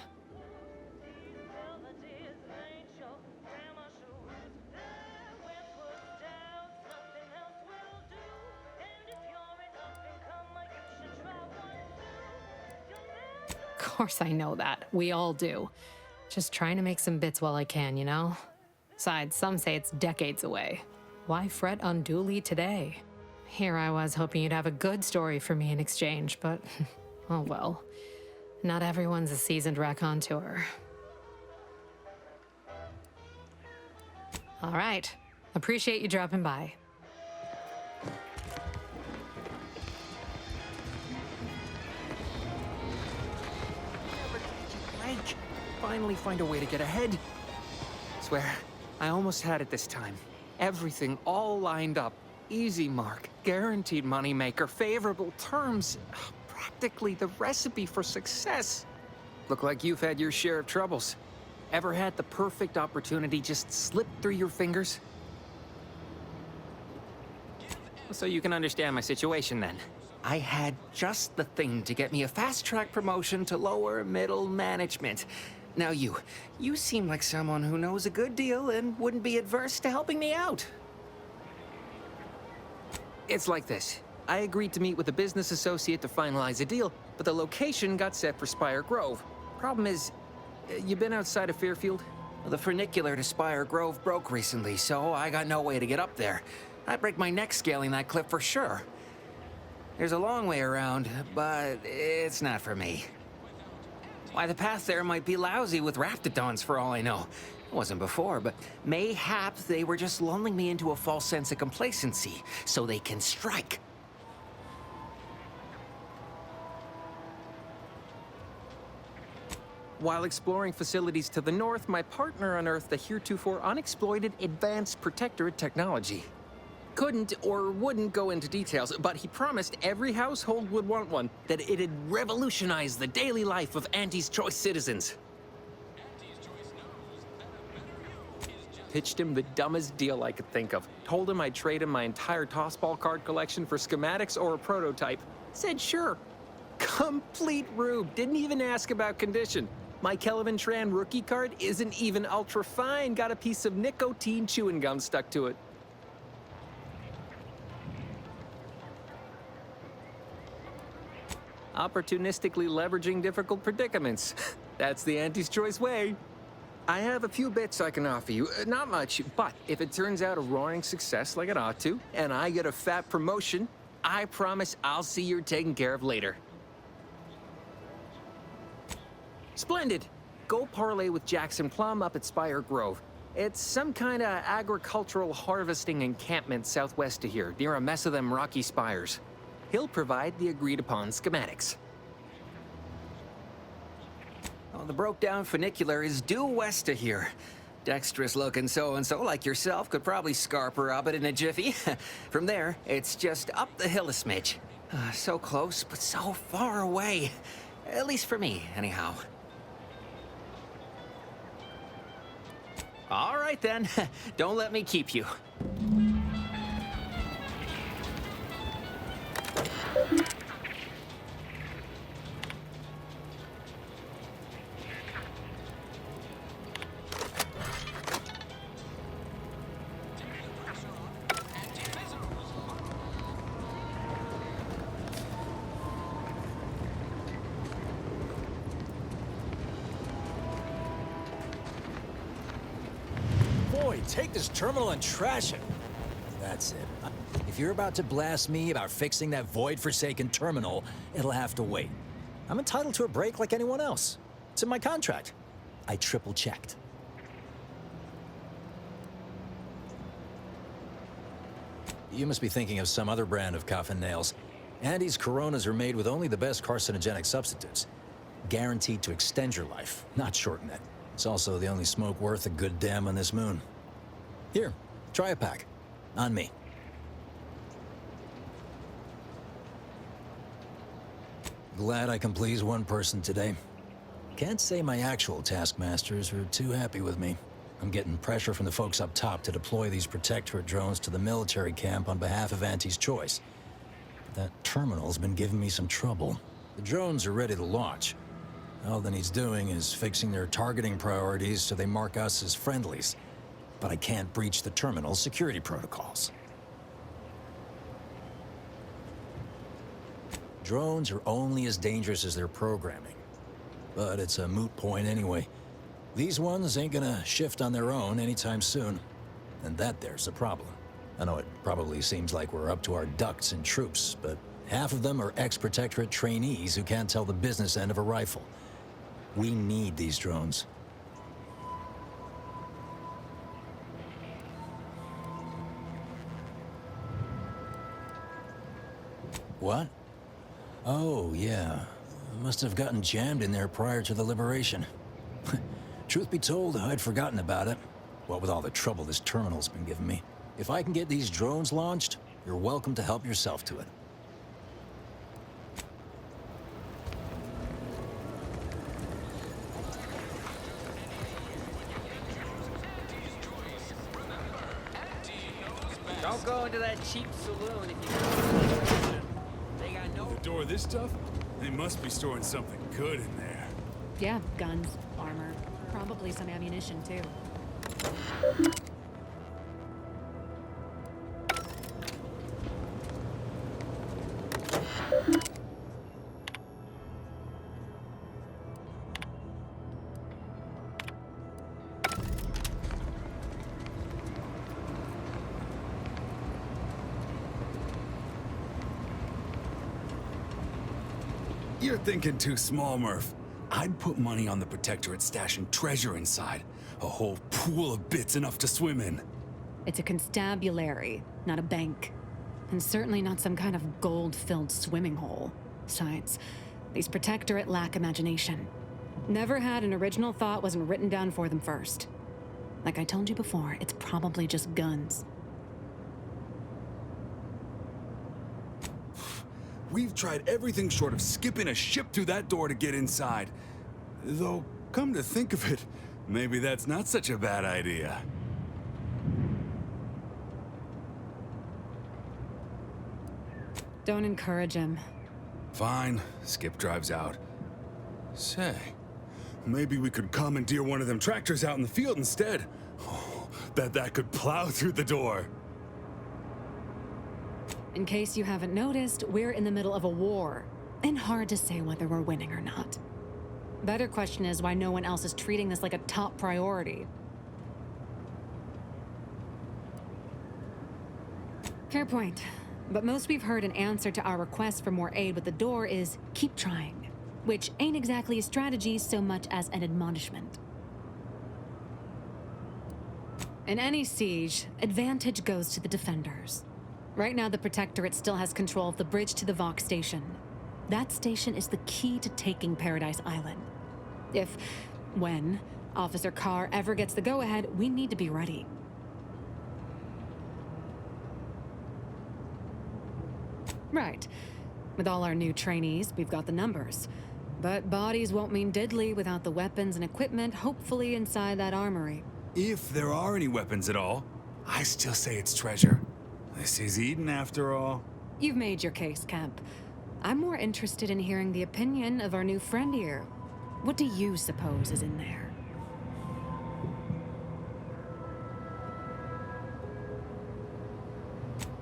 Of course I know that. We all do. Just trying to make some bits while I can, you know? Besides, some say it's decades away. Why fret unduly today? Here I was hoping you'd have a good story for me in exchange, but oh well. Not everyone's a seasoned raconteur. All right. Appreciate you dropping by. Break. Finally find a way to get ahead. Swear, I almost had it this time. Everything all lined up. Easy mark, guaranteed moneymaker, favorable terms. Practically the recipe for success. Look like you've had your share of troubles. Ever had the perfect opportunity just slip through your fingers? So you can understand my situation then. I had just the thing to get me a fast-track promotion to lower middle management. Now you seem like someone who knows a good deal and wouldn't be adverse to helping me out. It's like this. I agreed to meet with a business associate to finalize a deal, but the location got set for Spire Grove. Problem is, you been outside of Fairfield? The funicular to Spire Grove broke recently, so I got no way to get up there. I'd break my neck scaling that cliff for sure. There's a long way around, but it's not for me. Why, the path there might be lousy with raptidons for all I know. It wasn't before, but mayhaps they were just lulling me into a false sense of complacency so they can strike. While exploring facilities to the north, my partner unearthed a heretofore unexploited advanced protectorate technology. Couldn't or wouldn't go into details, but he promised every household would want one, that it'd revolutionize the daily life of Auntie's Choice citizens. Pitched him the dumbest deal I could think of. Told him I'd trade him my entire tossball card collection for schematics or a prototype. Said sure. Complete rube. Didn't even ask about condition. My Kelvin Tran rookie card isn't even ultra fine. Got a piece of nicotine chewing gum stuck to it. Opportunistically leveraging difficult predicaments. That's the Auntie's Choice way. I have a few bits I can offer you. Not much, but if it turns out a roaring success like it ought to, and I get a fat promotion, I promise I'll see you're taken care of later. Splendid. Go parlay with Jackson Plum up at Spire Grove. It's some kind of agricultural harvesting encampment southwest of here, near a mess of them rocky spires. He'll provide the agreed-upon schematics. Oh, the broke-down funicular is due west of here. Dexterous-looking so-and-so like yourself could probably scarp her up it in a jiffy. From there, it's just up the hill a smidge. So close, but so far away. At least for me, anyhow. All right, then. Don't let me keep you. Boy, take this terminal and trash it. That's it. If you're about to blast me about fixing that void-forsaken terminal, it'll have to wait. I'm entitled to a break like anyone else. It's in my contract. I triple-checked. You must be thinking of some other brand of coffin nails. Andy's Coronas are made with only the best carcinogenic substitutes. Guaranteed to extend your life, not shorten it. It's also the only smoke worth a good damn on this moon. Here, try a pack. On me. Glad I can please one person today. Can't say my actual taskmasters are too happy with me. I'm getting pressure from the folks up top to deploy these Protectorate drones to the military camp on behalf of Auntie's Choice. But that terminal's been giving me some trouble. The drones are ready to launch. All that needs doing is fixing their targeting priorities so they mark us as friendlies. But I can't breach the terminal's security protocols. Drones are only as dangerous as their programming. But it's a moot point anyway. These ones ain't gonna shift on their own anytime soon. And that there's a problem. I know it probably seems like we're up to our ducks in troops, but half of them are ex-Protectorate trainees who can't tell the business end of a rifle. We need these drones. What? Oh, yeah. Must have gotten jammed in there prior to the liberation. Truth be told, I'd forgotten about it. What with all the trouble this terminal's been giving me. If I can get these drones launched, you're welcome to help yourself to it. Don't go into that cheap saloon if you They got no... The door this stuff? They must be storing something good in there. Yeah, guns, armor, probably some ammunition too. You're thinking too small, Murph. I'd put money on the Protectorate stashing treasure inside. A whole pool of bits enough to swim in. It's a constabulary, not a bank. And certainly not some kind of gold-filled swimming hole. Besides, these Protectorate lack imagination. Never had an original thought wasn't written down for them first. Like I told you before, it's probably just guns. We've tried everything short of skipping a ship through that door to get inside. Though, come to think of it, maybe that's not such a bad idea. Don't encourage him. Fine, Skip drives out. Say, maybe we could commandeer one of them tractors out in the field instead. Oh, bet that could plow through the door. In case you haven't noticed, we're in the middle of a war, and hard to say whether we're winning or not. Better question is why no one else is treating this like a top priority. Fair point. But most we've heard in answer to our request for more aid with the door is keep trying, which ain't exactly a strategy so much as an admonishment. In any siege, advantage goes to the defenders. Right now, the Protectorate still has control of the bridge to the Vox station. That station is the key to taking Paradise Island. If, when, Officer Carr ever gets the go-ahead, we need to be ready. Right. With all our new trainees, we've got the numbers. But bodies won't mean diddly without the weapons and equipment hopefully inside that armory. If there are any weapons at all, I still say it's treasure. This is Eden, after all. You've made your case, Kemp. I'm more interested in hearing the opinion of our new friend here. What do you suppose is in there?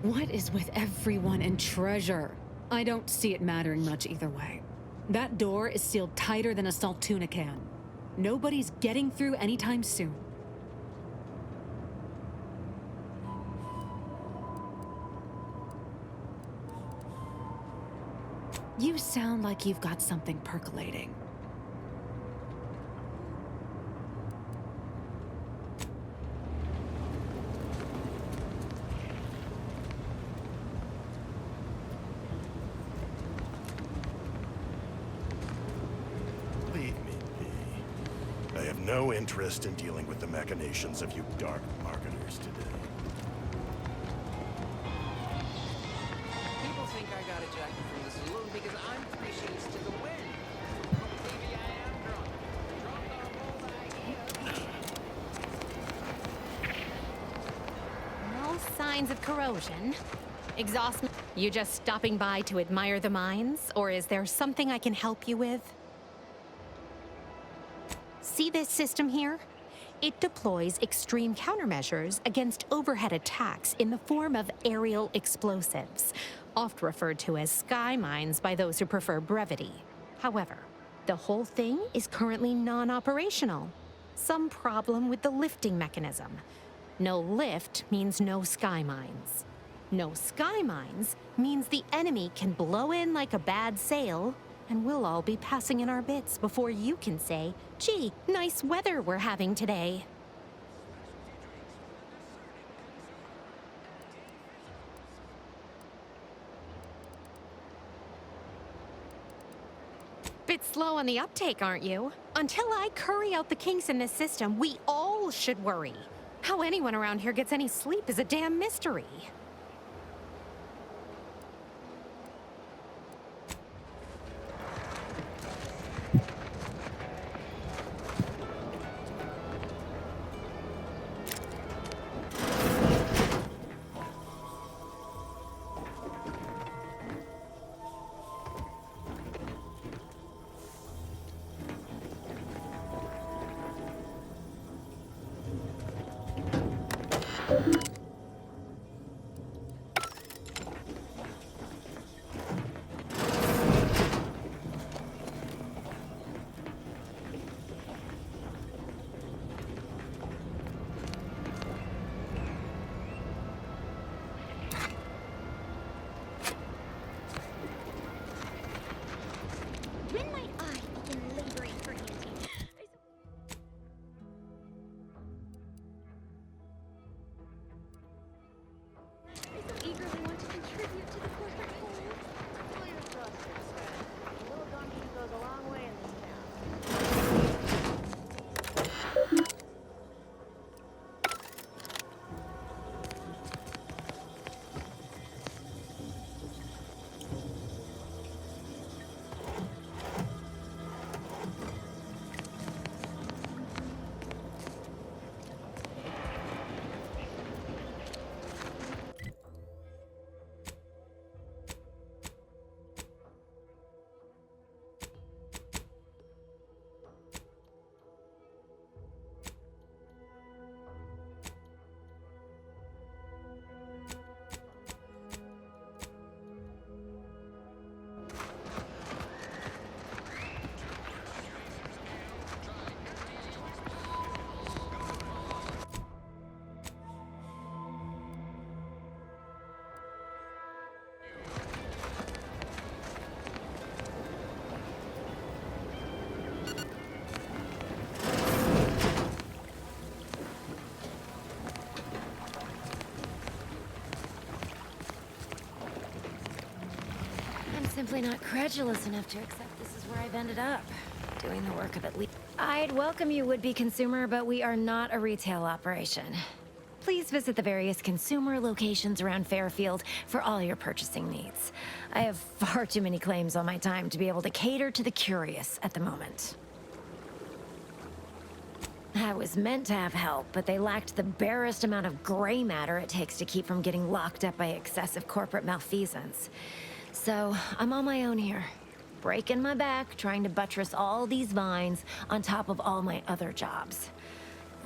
What is with everyone and treasure? I don't see it mattering much either way. That door is sealed tighter than a salt tuna can. Nobody's getting through anytime soon. You sound like you've got something percolating. Leave me be. I have no interest in dealing with the machinations of you dark marketers today. People think I got a jacket from the saloon because I'm 3 sheets to the wind. Maybe I am drunk. No signs of corrosion. Exhaust. You just stopping by to admire the mines, or is there something I can help you with? See this system here? It deploys extreme countermeasures against overhead attacks in the form of aerial explosives, oft referred to as sky mines by those who prefer brevity. However, the whole thing is currently non-operational. Some problem with the lifting mechanism. No lift means no sky mines. No sky mines means the enemy can blow in like a bad sail, and we'll all be passing in our bits before you can say, "Gee, nice weather we're having today." Bit slow on the uptake, aren't you? Until I curry out the kinks in this system, we all should worry. How anyone around here gets any sleep is a damn mystery. When might I begin laboring for Auntie? I so eagerly want to contribute to the corporate whole. Until you're trusted, Sven. A little donkey goes a long way in this town. Simply not credulous enough to accept this is where I've ended up, doing the work of at least. I'd welcome you, would-be consumer, but we are not a retail operation. Please visit the various consumer locations around Fairfield for all your purchasing needs. I have far too many claims on my time to be able to cater to the curious at the moment. I was meant to have help, but they lacked the barest amount of gray matter it takes to keep from getting locked up by excessive corporate malfeasance. So, I'm on my own here, breaking my back, trying to buttress all these vines on top of all my other jobs.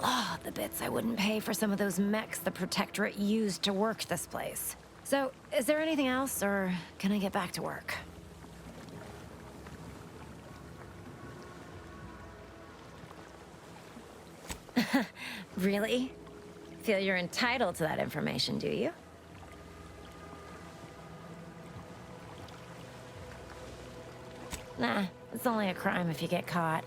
Oh, the bits I wouldn't pay for some of those mechs the Protectorate used to work this place. So, is there anything else, or can I get back to work? Really? Feel you're entitled to that information, do you? Nah, it's only a crime if you get caught.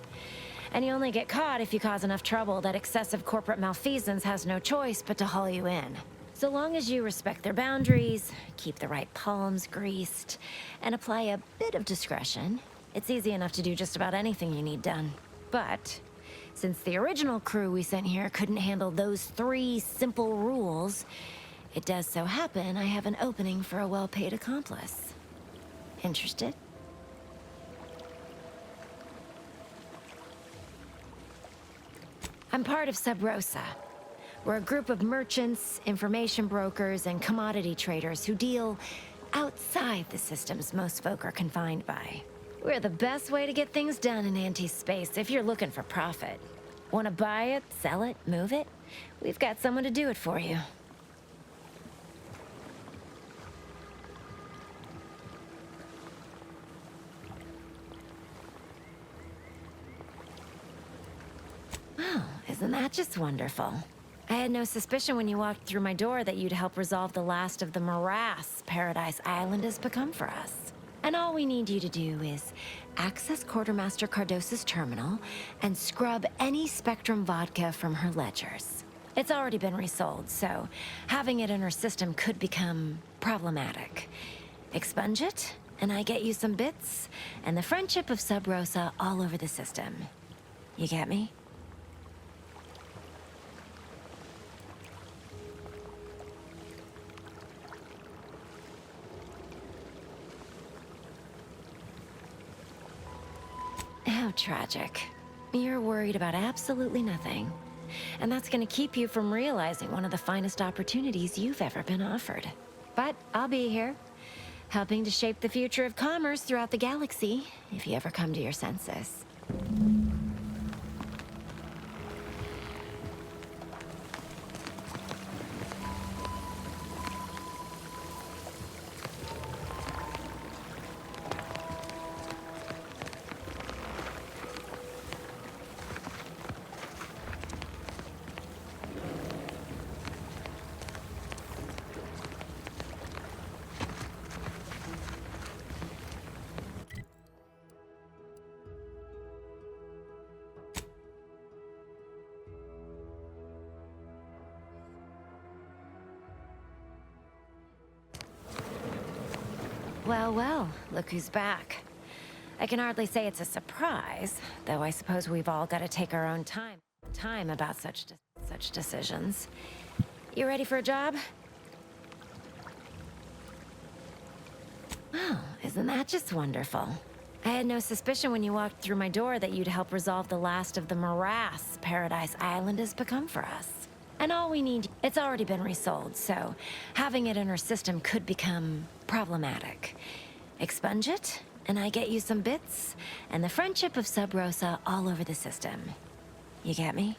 And you only get caught if you cause enough trouble that excessive corporate malfeasance has no choice but to haul you in. So long as you respect their boundaries, keep the right palms greased, and apply a bit of discretion, it's easy enough to do just about anything you need done. But since the original crew we sent here couldn't handle those 3 simple rules, it does so happen I have an opening for a well-paid accomplice. Interested? I'm part of Sub Rosa. We're a group of merchants, information brokers, and commodity traders who deal outside the systems most folk are confined by. We're the best way to get things done in anti-space if you're looking for profit. Want to buy it, sell it, move it? We've got someone to do it for you. Oh, isn't that just wonderful? I had no suspicion when you walked through my door that you'd help resolve the last of the morass Paradise Island has become for us. And all we need you to do is access Quartermaster Cardos's terminal and scrub any Spectrum vodka from her ledgers. It's already been resold, so having it in her system could become problematic. Expunge it, and I get you some bits, and the friendship of Sub Rosa all over the system. You get me? How tragic. You're worried about absolutely nothing. And that's gonna keep you from realizing one of the finest opportunities you've ever been offered. But I'll be here, helping to shape the future of commerce throughout the galaxy, if you ever come to your senses. Well, well, look who's back. I can hardly say it's a surprise, though I suppose we've all got to take our own time about such decisions. You ready for a job? Oh, isn't that just wonderful? I had no suspicion when you walked through my door that you'd help resolve the last of the morass Paradise Island has become for us. And all we need, it's already been resold, so having it in our system could become problematic. Expunge it, and I get you some bits, and the friendship of Sub Rosa all over the system. You get me?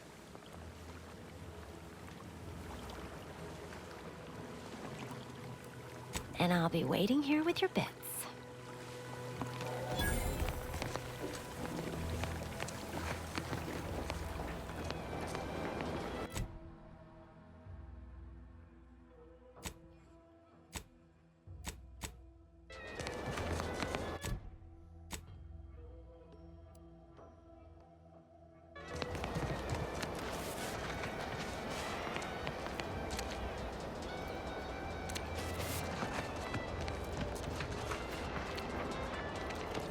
And I'll be waiting here with your bits.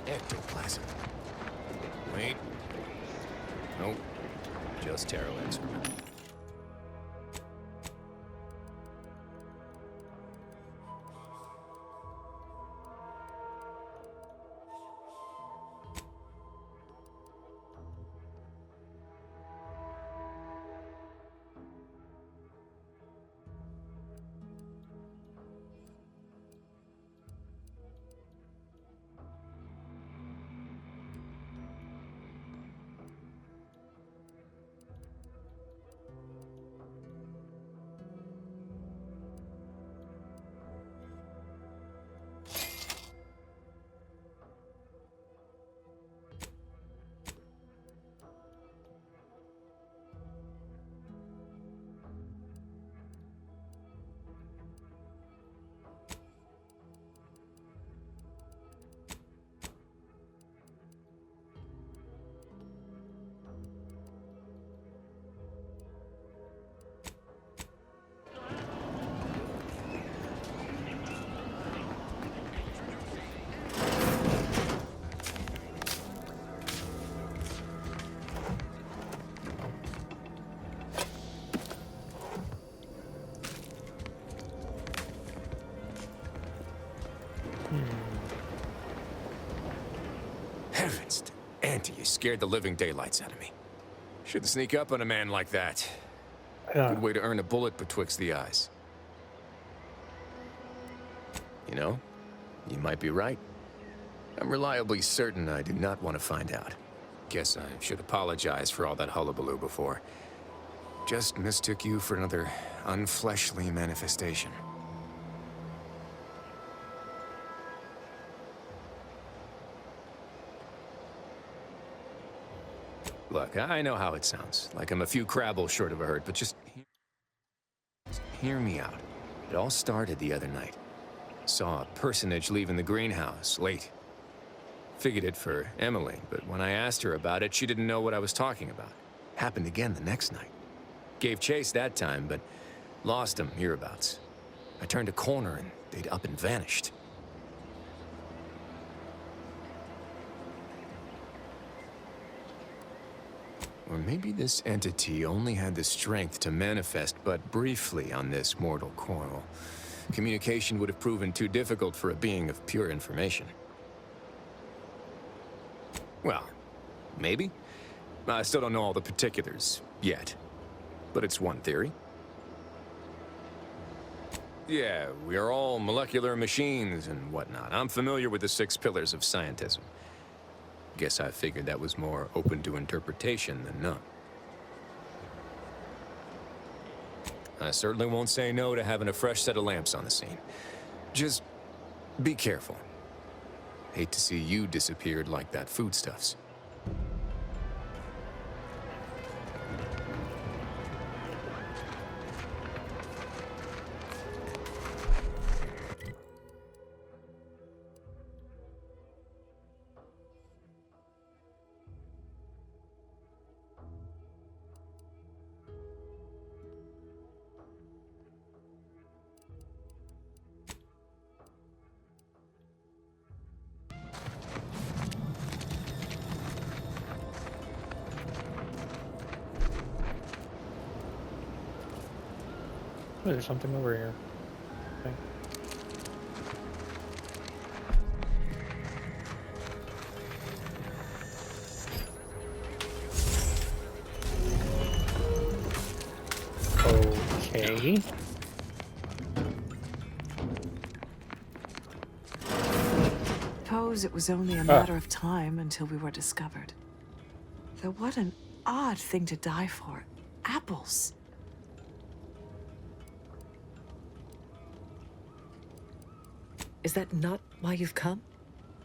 Ectoplasm. Wait. Nope. Just Terra excrement. Heavens, Auntie, you scared the living daylights out of me. Shouldn't sneak up on a man like that. Good way to earn a bullet betwixt the eyes. You know, you might be right. I'm reliably certain I do not want to find out. Guess I should apologize for all that hullabaloo before. Just mistook you for another unfleshly manifestation. Look, I know how it sounds, like I'm a few crabbles short of a hurt, but just hear me out. It all started the other night. Saw a personage leaving the greenhouse, late. Figured it for Emily, but when I asked her about it, she didn't know what I was talking about. Happened again the next night. Gave chase that time, but lost him hereabouts. I turned a corner and they'd up and vanished. Or maybe this entity only had the strength to manifest but briefly on this mortal coil. Communication would have proven too difficult for a being of pure information. Well, maybe. I still don't know all the particulars yet. But it's one theory. Yeah, we are all molecular machines and whatnot. I'm familiar with the 6 pillars of scientism. Guess I figured that was more open to interpretation than none. I certainly won't say no to having a fresh set of lamps on the scene. Just be careful. Hate to see you disappeared like that foodstuffs. Oh, there's something over here. Okay. Okay. Suppose it was only a matter of time until we were discovered. Though what an odd thing to die for. Apples. Is that not why you've come?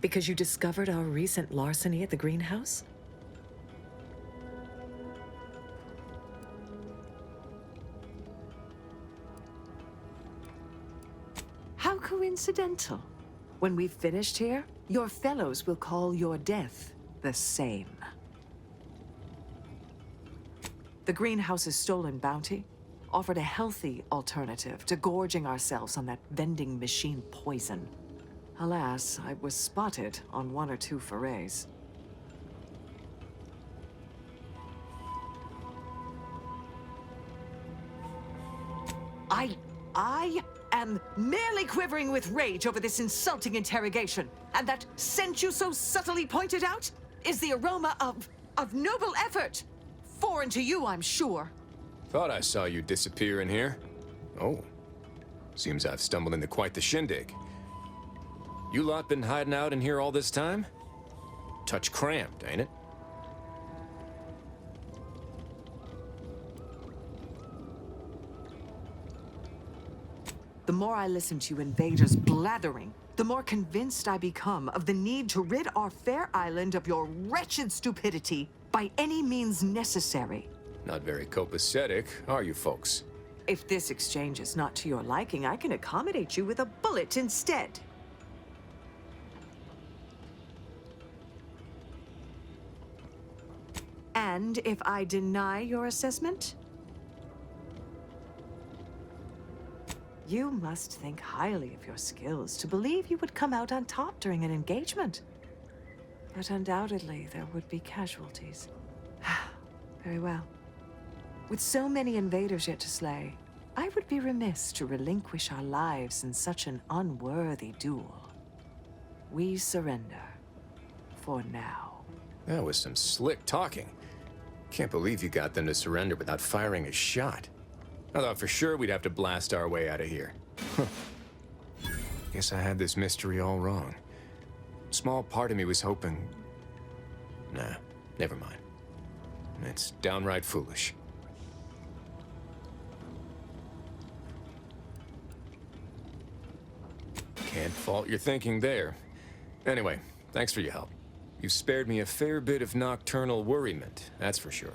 Because you discovered our recent larceny at the greenhouse? How coincidental. When we've finished here, your fellows will call your death the same. The greenhouse's stolen bounty offered a healthy alternative to gorging ourselves on that vending machine poison. Alas, I was spotted on 1 or 2 forays. I am merely quivering with rage over this insulting interrogation, and that scent you so subtly pointed out is the aroma of noble effort. Foreign to you, I'm sure. Thought I saw you disappear in here. Oh. Seems I've stumbled into quite the shindig. You lot been hiding out in here all this time? Touch cramped, ain't it? The more I listen to you invaders blathering, the more convinced I become of the need to rid our fair island of your wretched stupidity by any means necessary. Not very copacetic, are you folks? If this exchange is not to your liking, I can accommodate you with a bullet instead. And if I deny your assessment? You must think highly of your skills to believe you would come out on top during an engagement. But undoubtedly, there would be casualties. Very well. With so many invaders yet to slay, I would be remiss to relinquish our lives in such an unworthy duel. We surrender. For now. That was some slick talking. Can't believe you got them to surrender without firing a shot. I thought for sure we'd have to blast our way out of here. Guess I had this mystery all wrong. Small part of me was hoping... Nah, never mind. It's downright foolish. Can't fault your thinking there. Anyway, thanks for your help. You've spared me a fair bit of nocturnal worriment, that's for sure.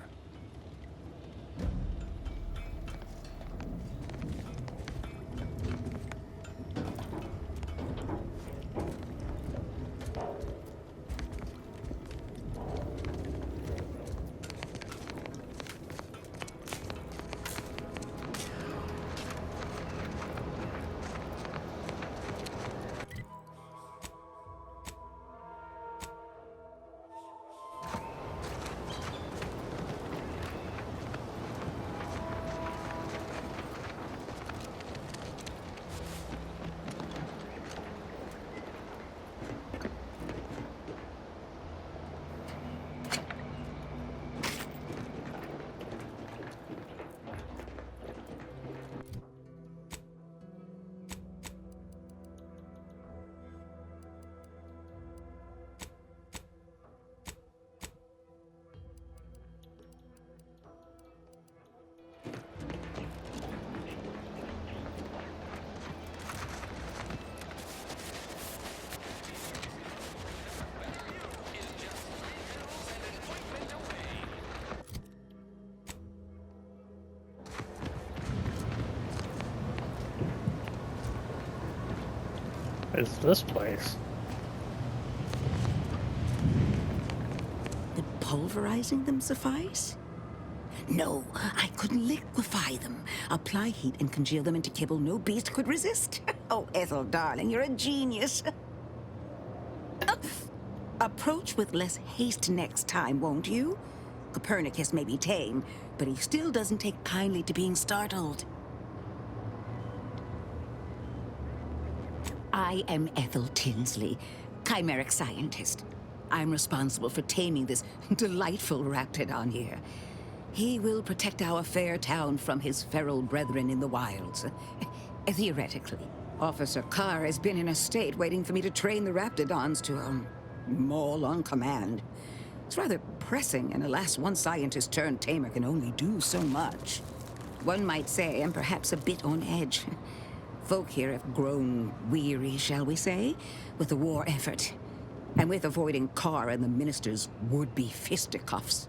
is this place? Did pulverizing them suffice? No, I couldn't liquefy them. Apply heat and congeal them into kibble no beast could resist. Oh, Ethel, darling, you're a genius. Approach with less haste next time, won't you? Copernicus may be tame, but he still doesn't take kindly to being startled. I am Ethel Tinsley, chimeric scientist. I'm responsible for taming this delightful raptidon here. He will protect our fair town from his feral brethren in the wilds. Theoretically. Officer Carr has been in a state waiting for me to train the raptidons to, maul on command. It's rather pressing, and alas, one scientist turned tamer can only do so much. One might say I'm perhaps a bit on edge. Folk here have grown weary, shall we say, with the war effort, and with avoiding Carr and the minister's would-be fisticuffs.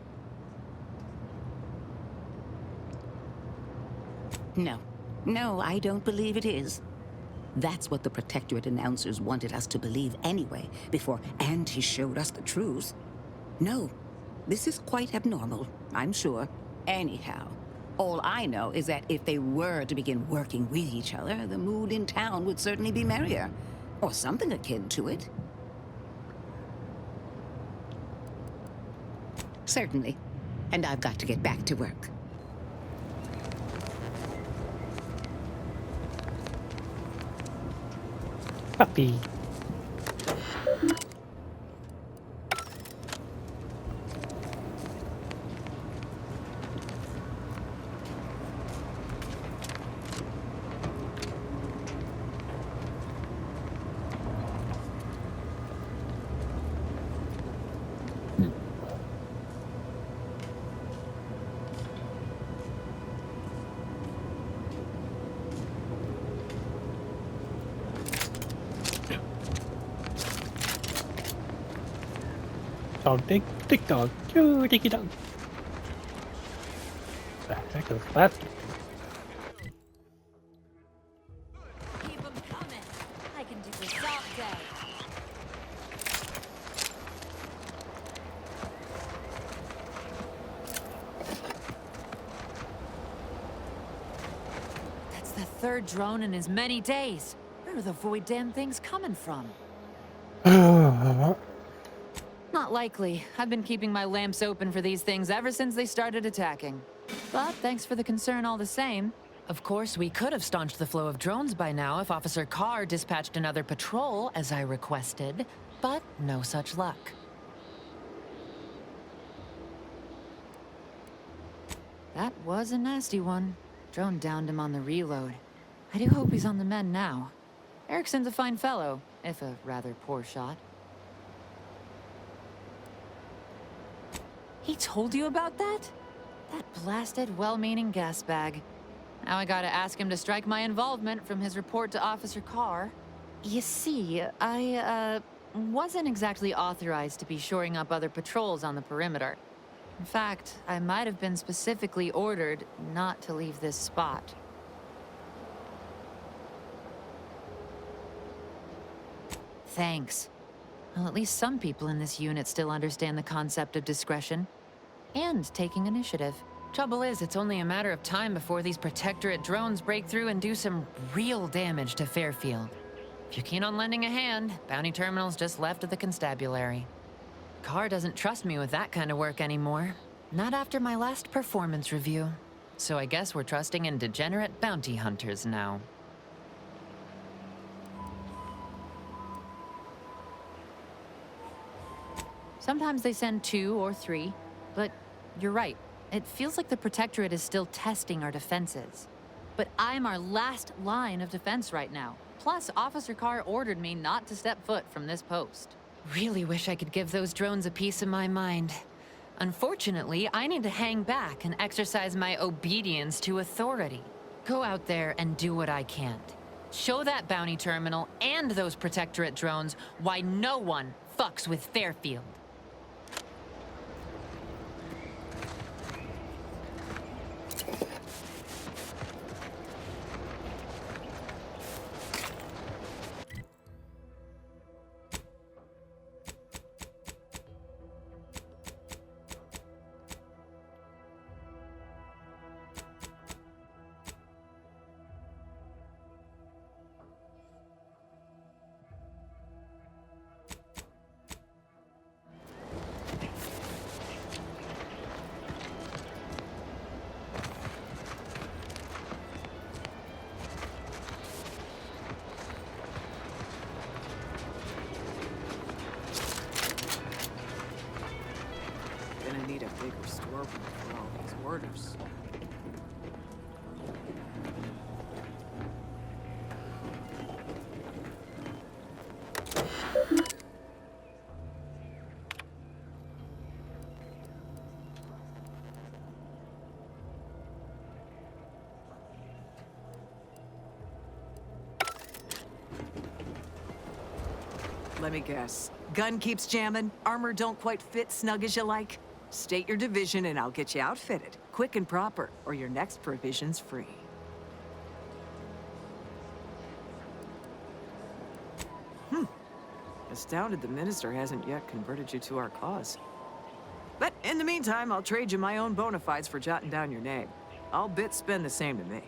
No, I don't believe it is. That's what the Protectorate announcers wanted us to believe anyway, before Auntie showed us the truth. No, this is quite abnormal, I'm sure. Anyhow, all I know is that if they were to begin working with each other, the mood in town would certainly be merrier. Or something akin to it. Certainly. And I've got to get back to work. Puppy. Dog, dick dog, you dicky dog. The heck is that? Keep them coming. I can do this all day. That's the third drone in as many days. Where are the void damn things coming from? Not likely. I've been keeping my lamps open for these things ever since they started attacking. But thanks for the concern all the same. Of course, we could have staunched the flow of drones by now if Officer Carr dispatched another patrol, as I requested. But no such luck. That was a nasty one. Drone downed him on the reload. I do hope he's on the mend now. Erickson's a fine fellow, if a rather poor shot. He told you about that? That blasted, well-meaning gas bag. Now I gotta ask him to strike my involvement from his report to Officer Carr. You see, I, wasn't exactly authorized to be shoring up other patrols on the perimeter. In fact, I might have been specifically ordered not to leave this spot. Thanks. Well, at least some people in this unit still understand the concept of discretion. And taking initiative. Trouble is, it's only a matter of time before these Protectorate drones break through and do some real damage to Fairfield. If you're keen on lending a hand, Bounty Terminal's just left of the constabulary. Carr doesn't trust me with that kind of work anymore. Not after my last performance review. So I guess we're trusting in degenerate bounty hunters now. Sometimes they send 2 or 3, but you're right. It feels like the Protectorate is still testing our defenses. But I'm our last line of defense right now. Plus, Officer Carr ordered me not to step foot from this post. Really wish I could give those drones a piece of my mind. Unfortunately, I need to hang back and exercise my obedience to authority. Go out there and do what I can't. Show that bounty terminal and those Protectorate drones why no one fucks with Fairfield. orders. Let me guess. Gun keeps jamming, armor don't quite fit snug as you like. State your division and I'll get you outfitted, quick and proper, or your next provision's free. Astounded the minister hasn't yet converted you to our cause. But in the meantime, I'll trade you my own bona fides for jotting down your name. All bits spend the same to me.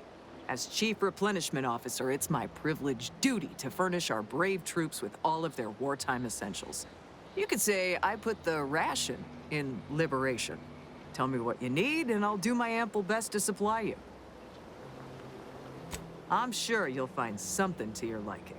As Chief Replenishment Officer, it's my privileged duty to furnish our brave troops with all of their wartime essentials. You could say I put the ration in liberation. Tell me what you need, and I'll do my ample best to supply you. I'm sure you'll find something to your liking.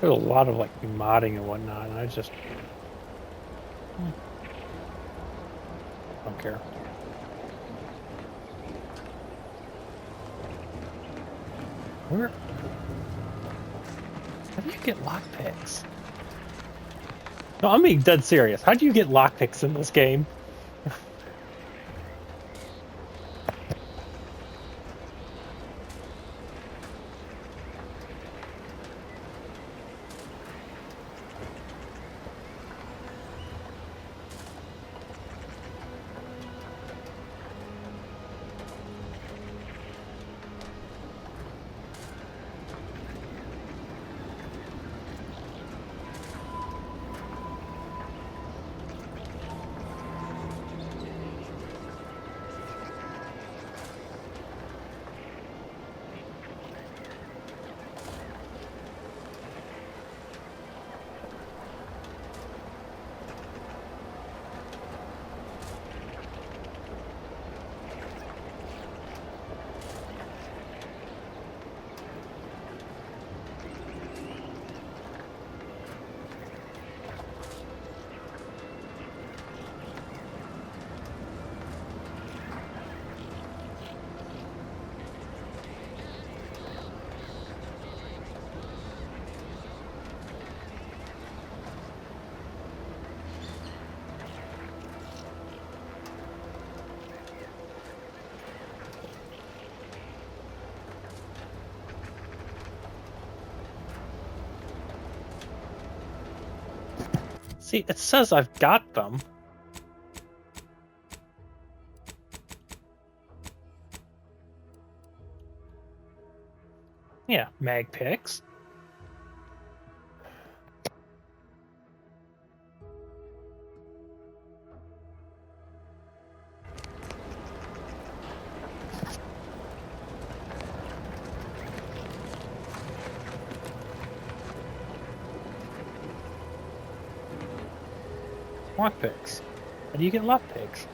There's a lot of like modding and whatnot, and I just don't care. Where? How do you get lockpicks? No, I'm being dead serious. How do you get lockpicks in this game? See, it says I've got them. Yeah, mag picks. Lockpicks. How do you get lockpicks?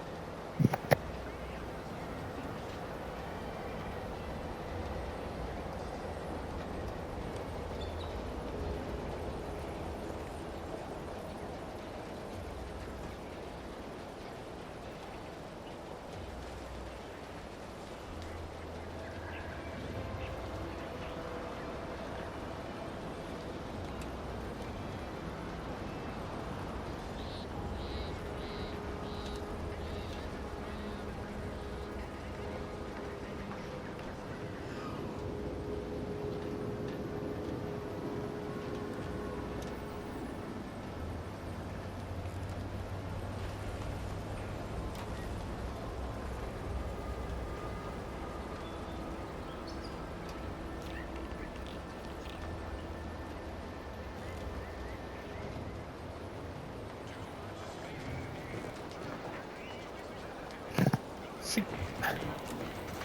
See, I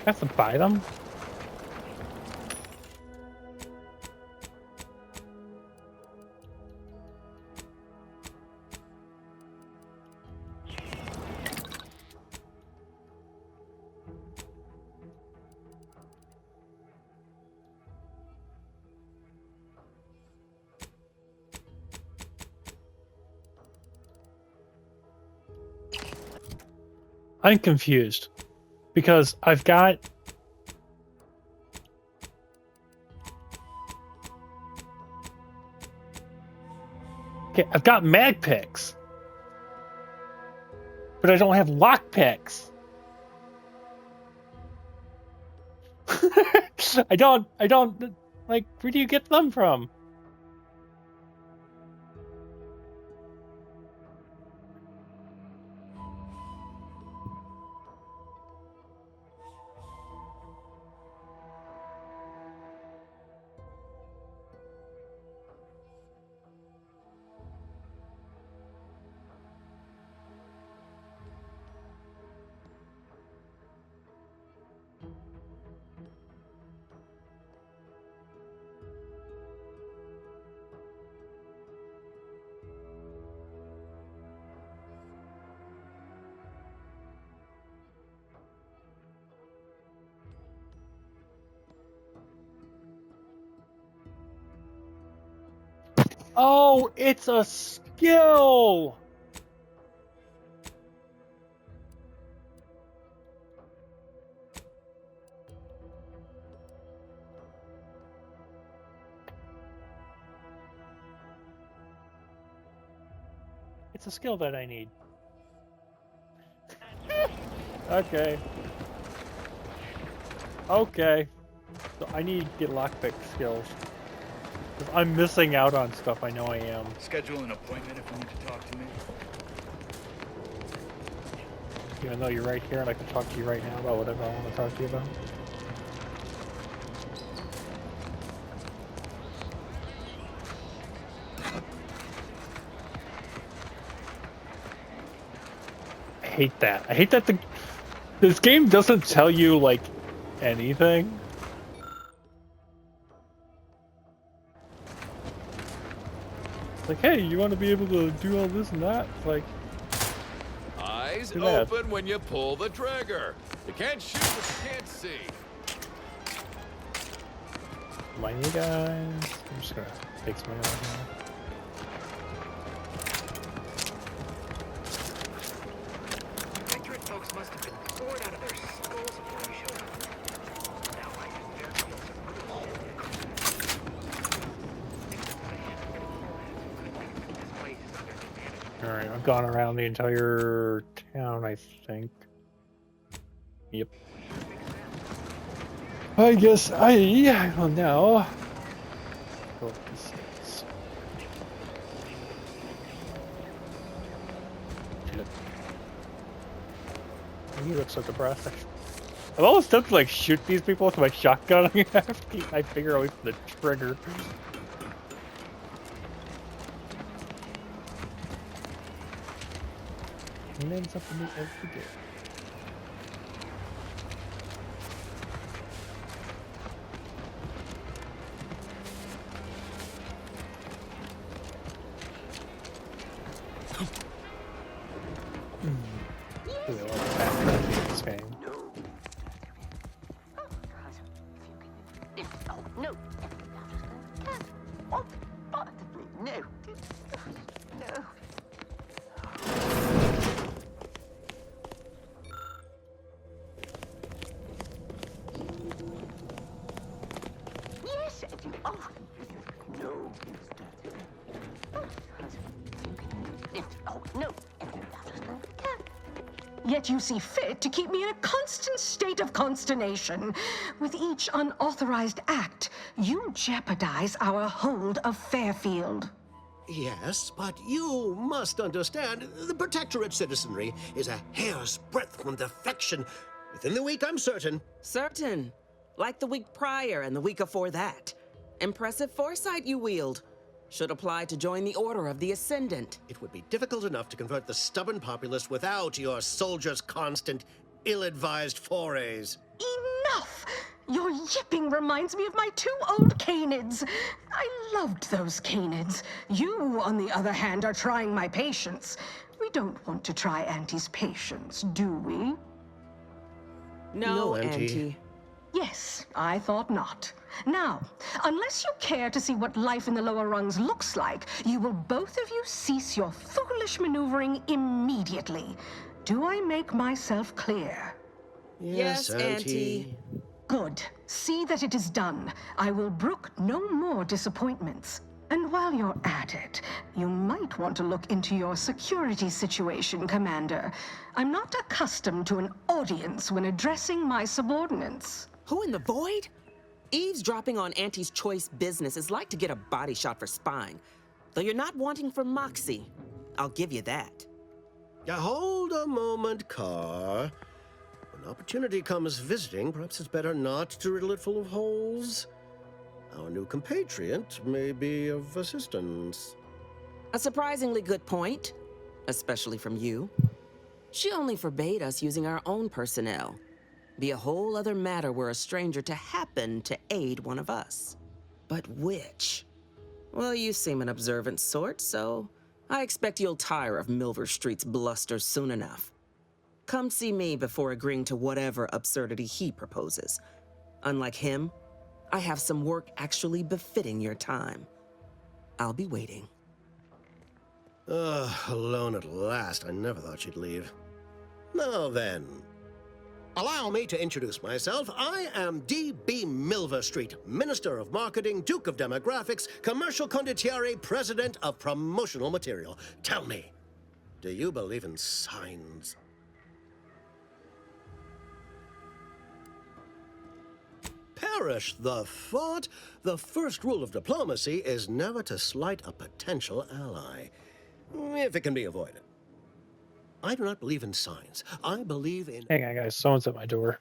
have to buy them? I'm confused because I've got mag picks, but I don't have lock picks. I don't like, where do you get them from? Oh, it's a skill! It's a skill that I need. Okay. Okay. So I need to get lockpick skills. 'Cause I'm missing out on stuff I know I am. Schedule an appointment if you need to talk to me. Even though you're right here and I can talk to you right now about whatever I want to talk to you about. I hate that. I hate that this game doesn't tell you, like, anything. It's like, hey, you want to be able to do all this and that? It's like, Eyes too bad. open when you pull the trigger. You can't shoot what you can't see. mind you guys. I'm just gonna take some out now. Folks must have been bored out of their skulls before we showed up. Now I can Alright, I've gone around the entire town, I think. Yep. I guess well now. Go up the stairs. He looks so depressed. I'm almost tempted to like shoot these people with my shotgun. I have to keep my finger away from the trigger. And then something new every day. This game. No. No. No. Yes. Oh. No. Oh, no. Yet you see fit to keep me in a constant state of consternation. With each unauthorized act, you jeopardize our hold of Fairfield. Yes, but you must understand, the Protectorate citizenry is a hair's breadth from defection. Within the week, I'm certain. Certain. Like the week prior and the week before that. Impressive foresight you wield. Should apply to join the Order of the Ascendant. It would be difficult enough to convert the stubborn populace without your soldiers' constant, ill-advised forays. Enough! Your yipping reminds me of my two old canids. I loved those canids. You, on the other hand, are trying my patience. We don't want to try Auntie's patience, do we? No, Auntie. Auntie. Yes, I thought not. Now, unless you care to see what life in the lower rungs looks like, you will both of you cease your foolish maneuvering immediately. Do I make myself clear? Yes, Auntie. Good. See that it is done. I will brook no more disappointments. And while you're at it, you might want to look into your security situation, Commander. I'm not accustomed to an audience when addressing my subordinates. Who in the void? Eavesdropping on Auntie's choice business is like to get a body shot for spying. Though you're not wanting for moxie. I'll give you that. Hold a moment, Carr. When opportunity comes visiting, perhaps it's better not to riddle it full of holes. Our new compatriot may be of assistance. A surprisingly good point, especially from you. She only forbade us using our own personnel. Be a whole other matter were a stranger to happen to aid one of us. But which? Well, you seem an observant sort, so I expect you'll tire of Milver Street's bluster soon enough. Come see me before agreeing to whatever absurdity he proposes. Unlike him, I have some work actually befitting your time. I'll be waiting. Alone at last. I never thought she'd leave. Now then, allow me to introduce myself. I am D.B. Milverstreet, Minister of Marketing, Duke of Demographics, Commercial Condottiere, President of Promotional Material. Tell me, do you believe in signs? Perish the thought. The first rule of diplomacy is never to slight a potential ally, if it can be avoided. I do not believe in signs. I believe in... Hang on, guys. Someone's at my door.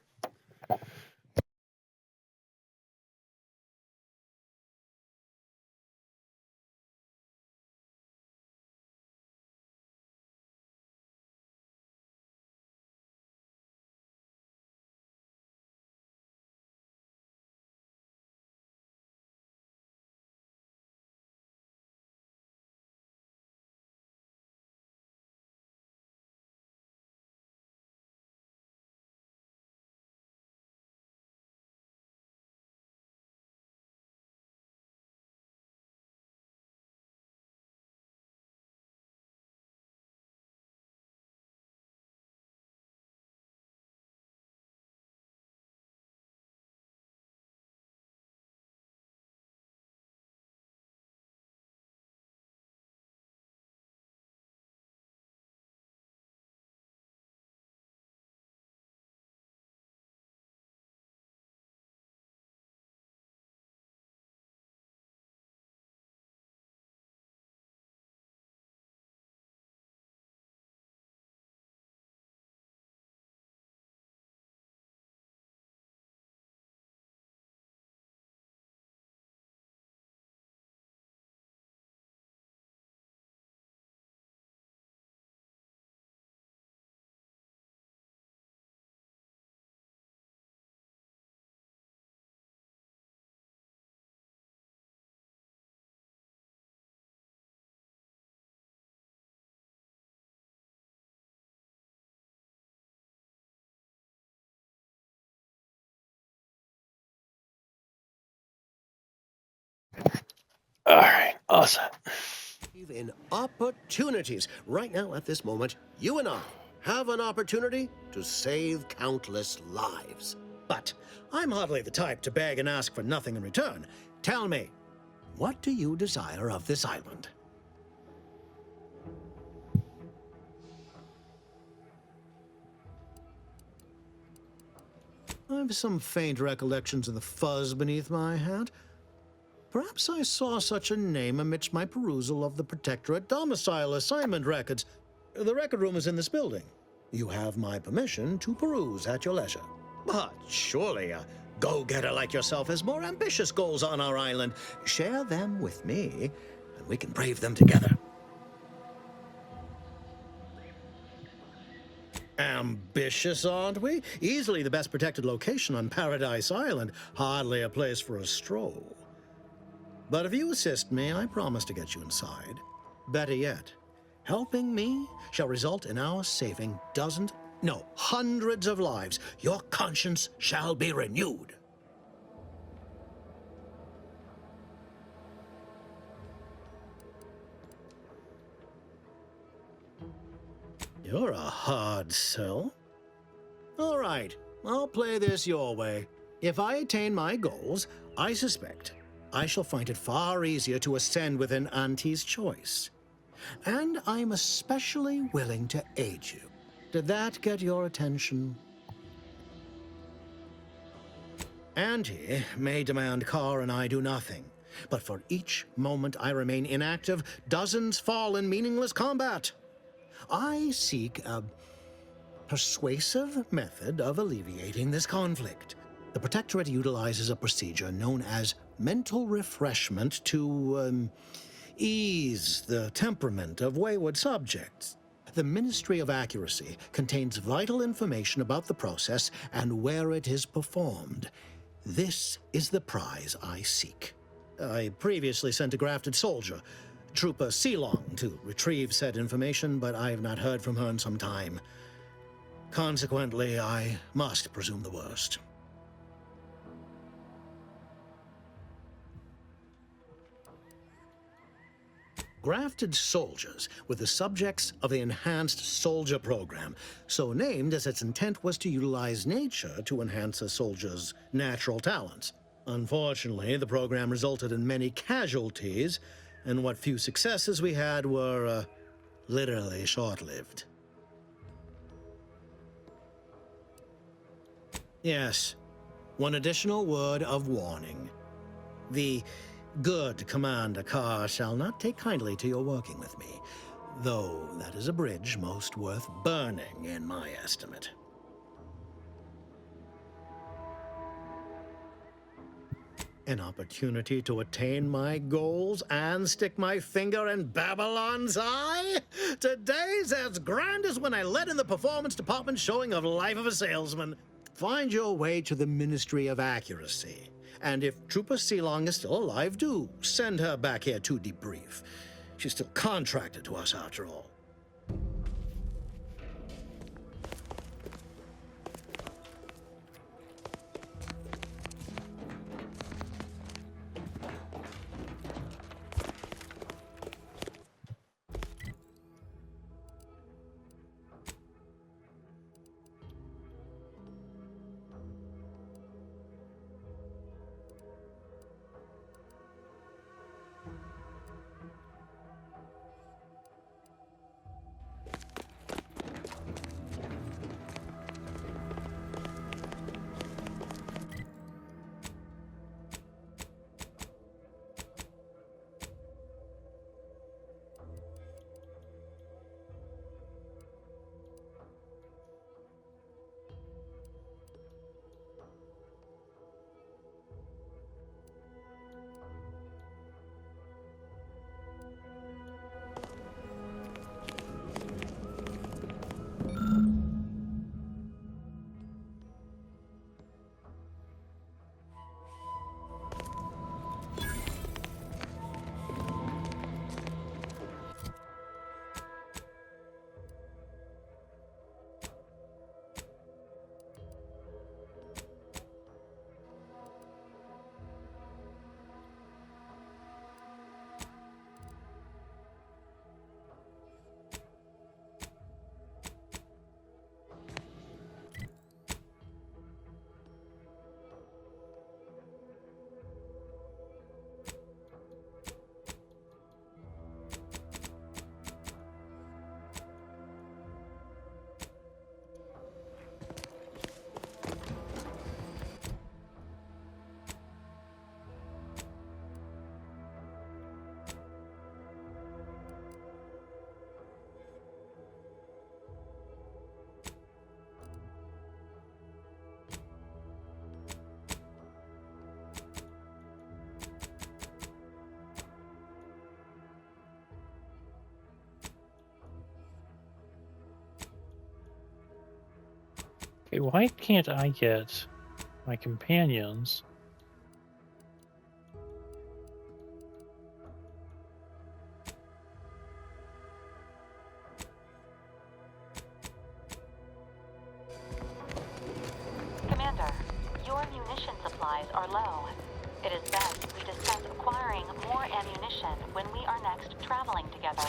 All right, awesome. In opportunities. Right now, at this moment, you and I have an opportunity to save countless lives. But I'm hardly the type to beg and ask for nothing in return. Tell me, what do you desire of this island? I've some faint recollections of the fuzz beneath my hat. Perhaps I saw such a name amidst my perusal of the Protectorate domicile assignment records. The record room is in this building. You have my permission to peruse at your leisure. But surely a go-getter like yourself has more ambitious goals on our island. Share them with me, and we can brave them together. Ambitious, aren't we? Easily the best protected location on Paradise Island. Hardly a place for a stroll. But if you assist me, I promise to get you inside. Better yet, helping me shall result in our saving dozens, no, hundreds of lives. Your conscience shall be renewed. You're a hard sell. All right, I'll play this your way. If I attain my goals, I suspect I shall find it far easier to ascend within Auntie's choice. And I'm especially willing to aid you. Did that get your attention? Auntie may demand Carr and I do nothing, but for each moment I remain inactive, dozens fall in meaningless combat. I seek a persuasive method of alleviating this conflict. The Protectorate utilizes a procedure known as mental refreshment to ease the temperament of wayward subjects. The Ministry of Accuracy contains vital information about the process and where it is performed. This is the prize I seek. I previously sent a grafted soldier, Trooper Sealong, to retrieve said information, but I have not heard from her in some time. Consequently, I must presume the worst. grafted soldiers were the subjects of the Enhanced Soldier Program, so named as its intent was to utilize nature to enhance a soldier's natural talents. Unfortunately, the program resulted in many casualties, and what few successes we had were, literally short-lived. Yes, one additional word of warning. The good Commander Carr shall not take kindly to your working with me, though that is a bridge most worth burning in my estimate. An opportunity to attain my goals and stick my finger in Babylon's eye? Today's as grand as when I led in the performance department showing of Life of a Salesman. Find your way to the Ministry of Accuracy. And if Trooper Seelong is still alive, do send her back here to debrief. She's still contracted to us after all. Okay, why can't I get my companions? Commander, your munition supplies are low. It is best we discuss acquiring more ammunition when we are next traveling together.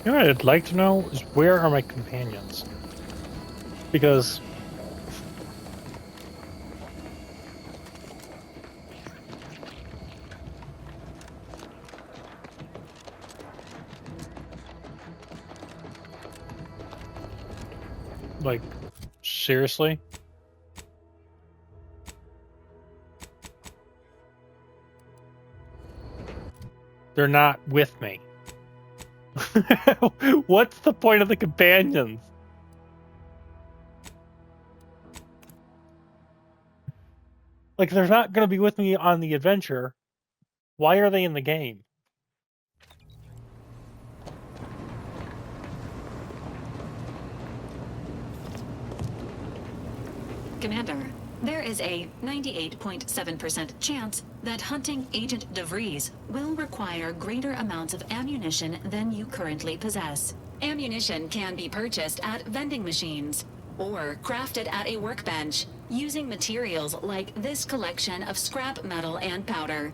You know what I'd like to know is where are my companions? Because like, seriously? They're not with me. What's the point of the companions? Like, they're not going to be with me on the adventure. Why are they in the game? Commander, there is a 98.7% chance that hunting Agent DeVries will require greater amounts of ammunition than you currently possess. Ammunition can be purchased at vending machines or crafted at a workbench using materials like this collection of scrap metal and powder.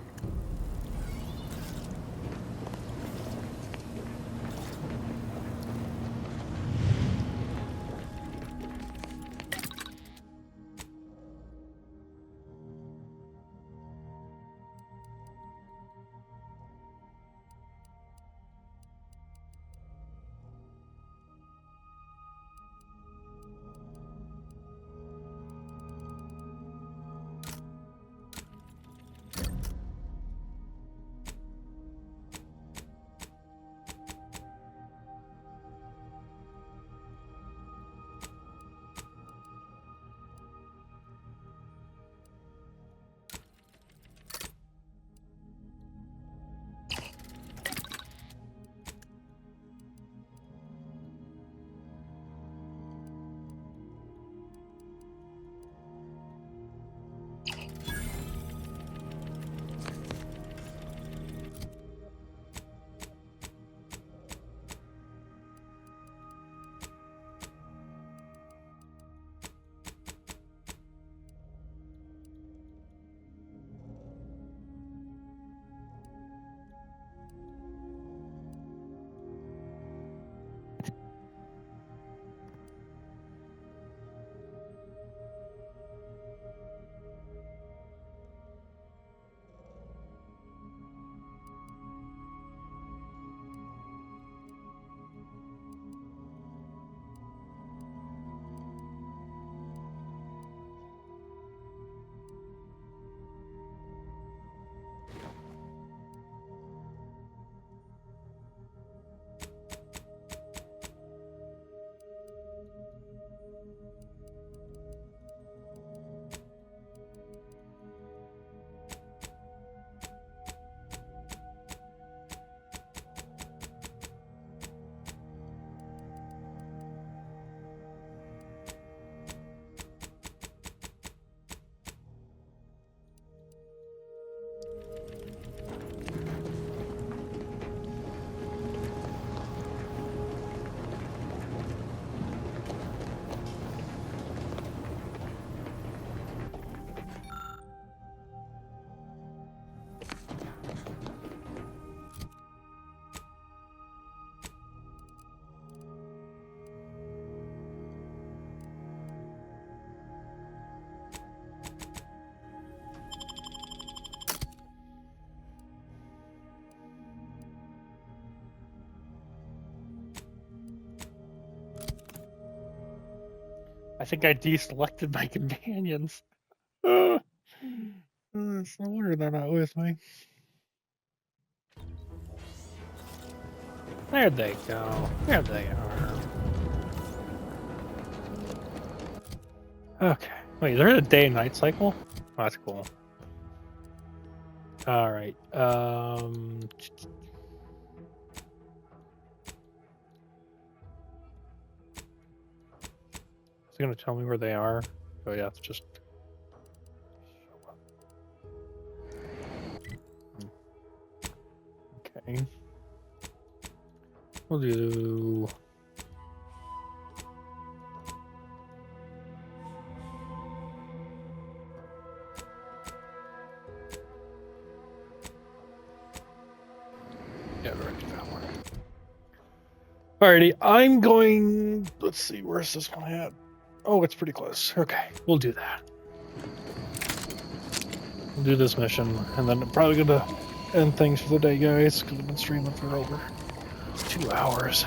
I think I deselected my companions. No wonder they're not with me. There they go. There they are. Okay. Wait, there's a day and night cycle? Oh, that's cool. Alright. Is it gonna tell me where they are? Oh yeah, it's just okay. We'll do yeah, right, that one. Alrighty, I'm going. Let's see, where's this one at? Oh, it's pretty close. Okay, we'll do that. We'll do this mission, and then I'm probably gonna end things for the day, guys, because I've been streaming for over 2 hours.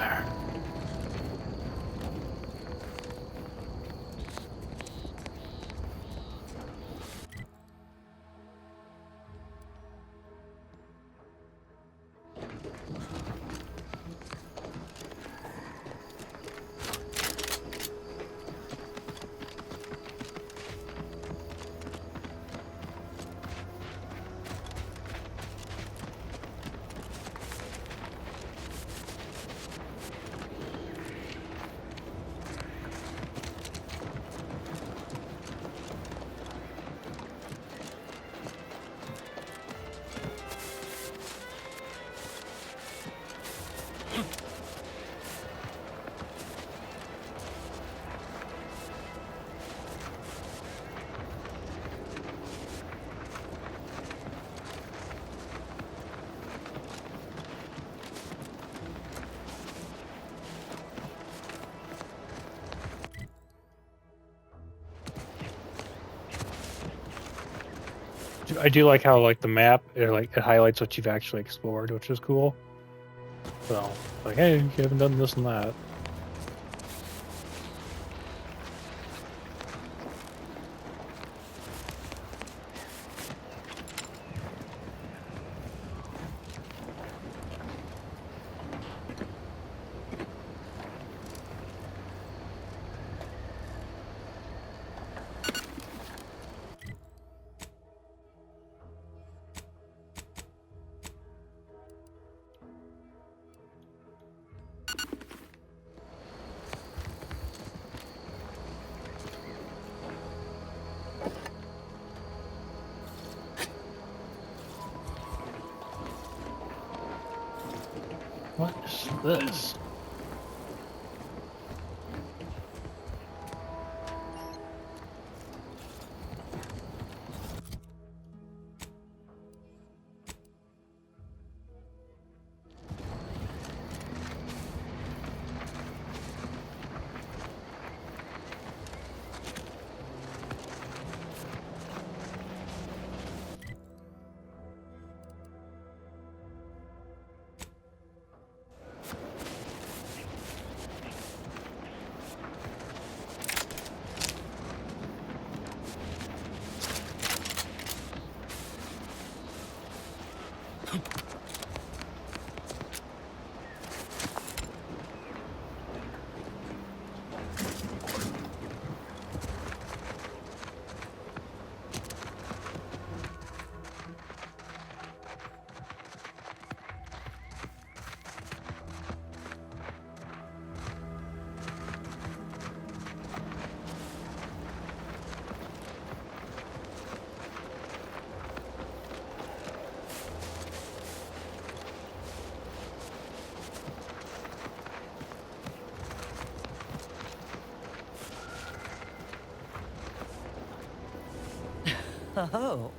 I do like how like the map it highlights what you've actually explored, which is cool. So like, hey, you haven't done this and that. What is this? Oh,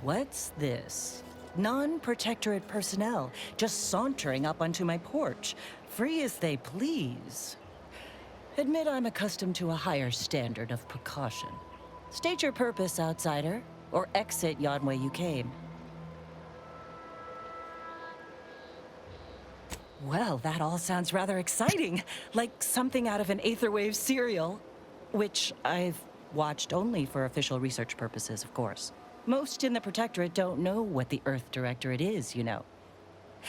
what's this? Non-protectorate personnel just sauntering up onto my porch, free as they please. Admit I'm accustomed to a higher standard of precaution. State your purpose, outsider, or exit yon way you came. Well, that all sounds rather exciting, like something out of an Aetherwave serial, which I've watched only for official research purposes, of course. Most in the Protectorate don't know what the Earth Directorate is, you know.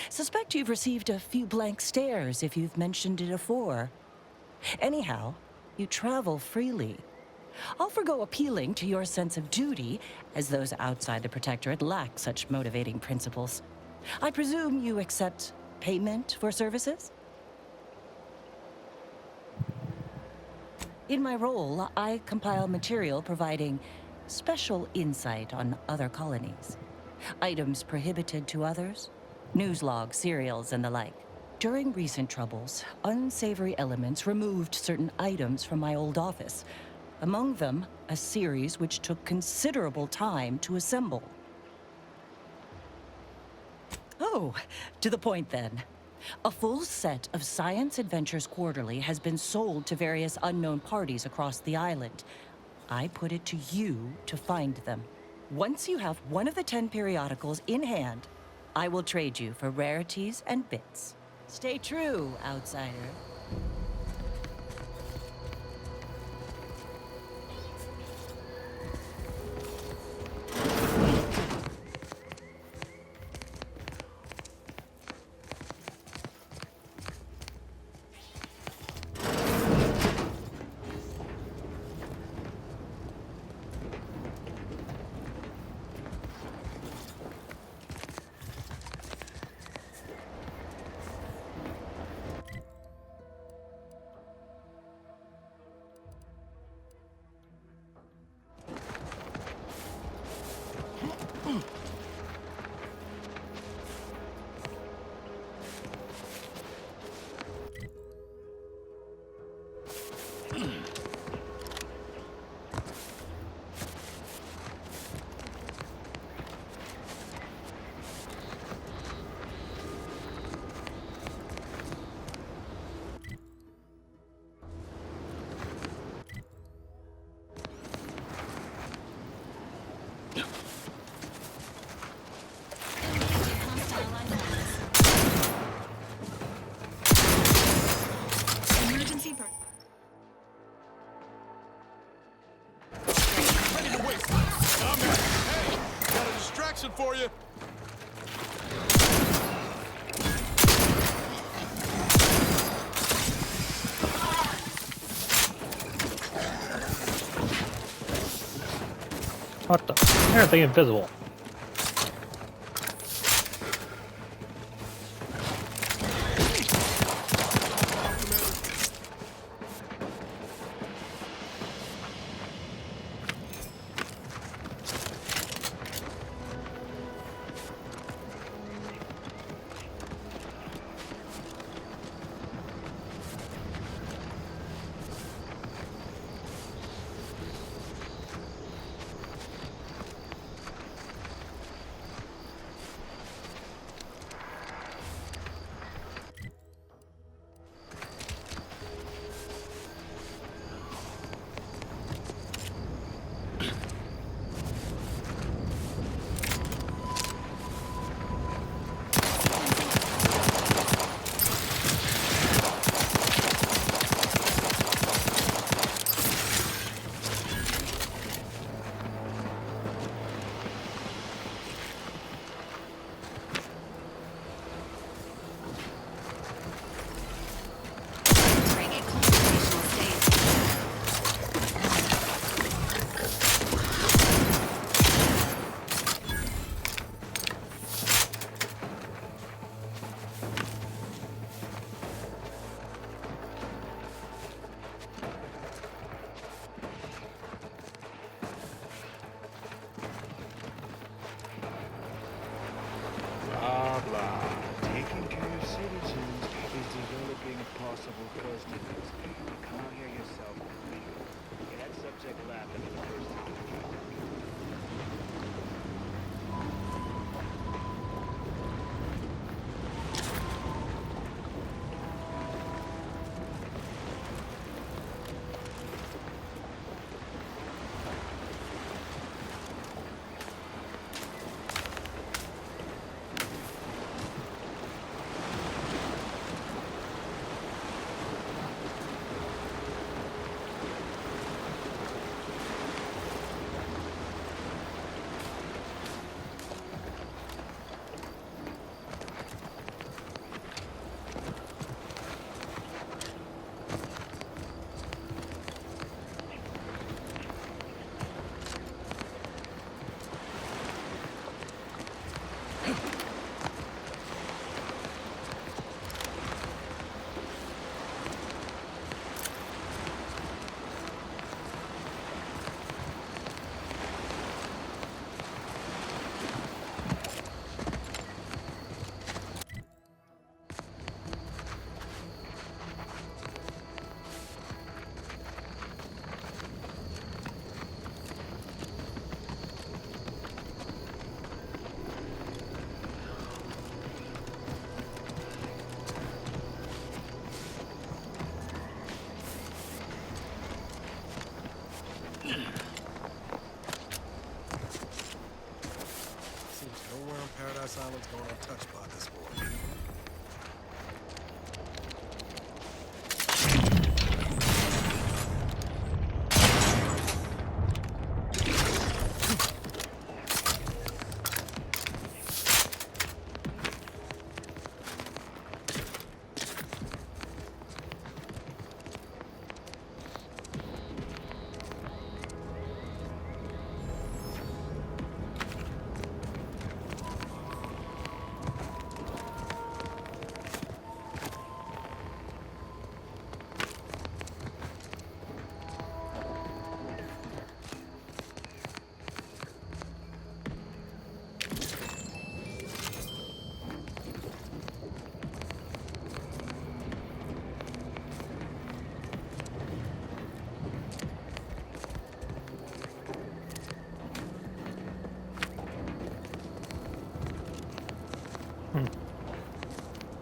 Suspect you've received a few blank stares if you've mentioned it afore. Anyhow, you travel freely. I'll forgo appealing to your sense of duty, as those outside the Protectorate lack such motivating principles. I presume you accept payment for services? In my role, I compile material providing special insight on other colonies. Items prohibited to others, news logs, serials, and the like. During recent troubles, unsavory elements removed certain items from my old office. Among them, a series which took considerable time to assemble. Oh, to the point then. A full set of Science Adventures Quarterly has been sold to various unknown parties across the island. I put it to you to find them. Once you have one of the 10 periodicals in hand, I will trade you for rarities and bits. Stay true, outsider. For you. What the? Everything invisible.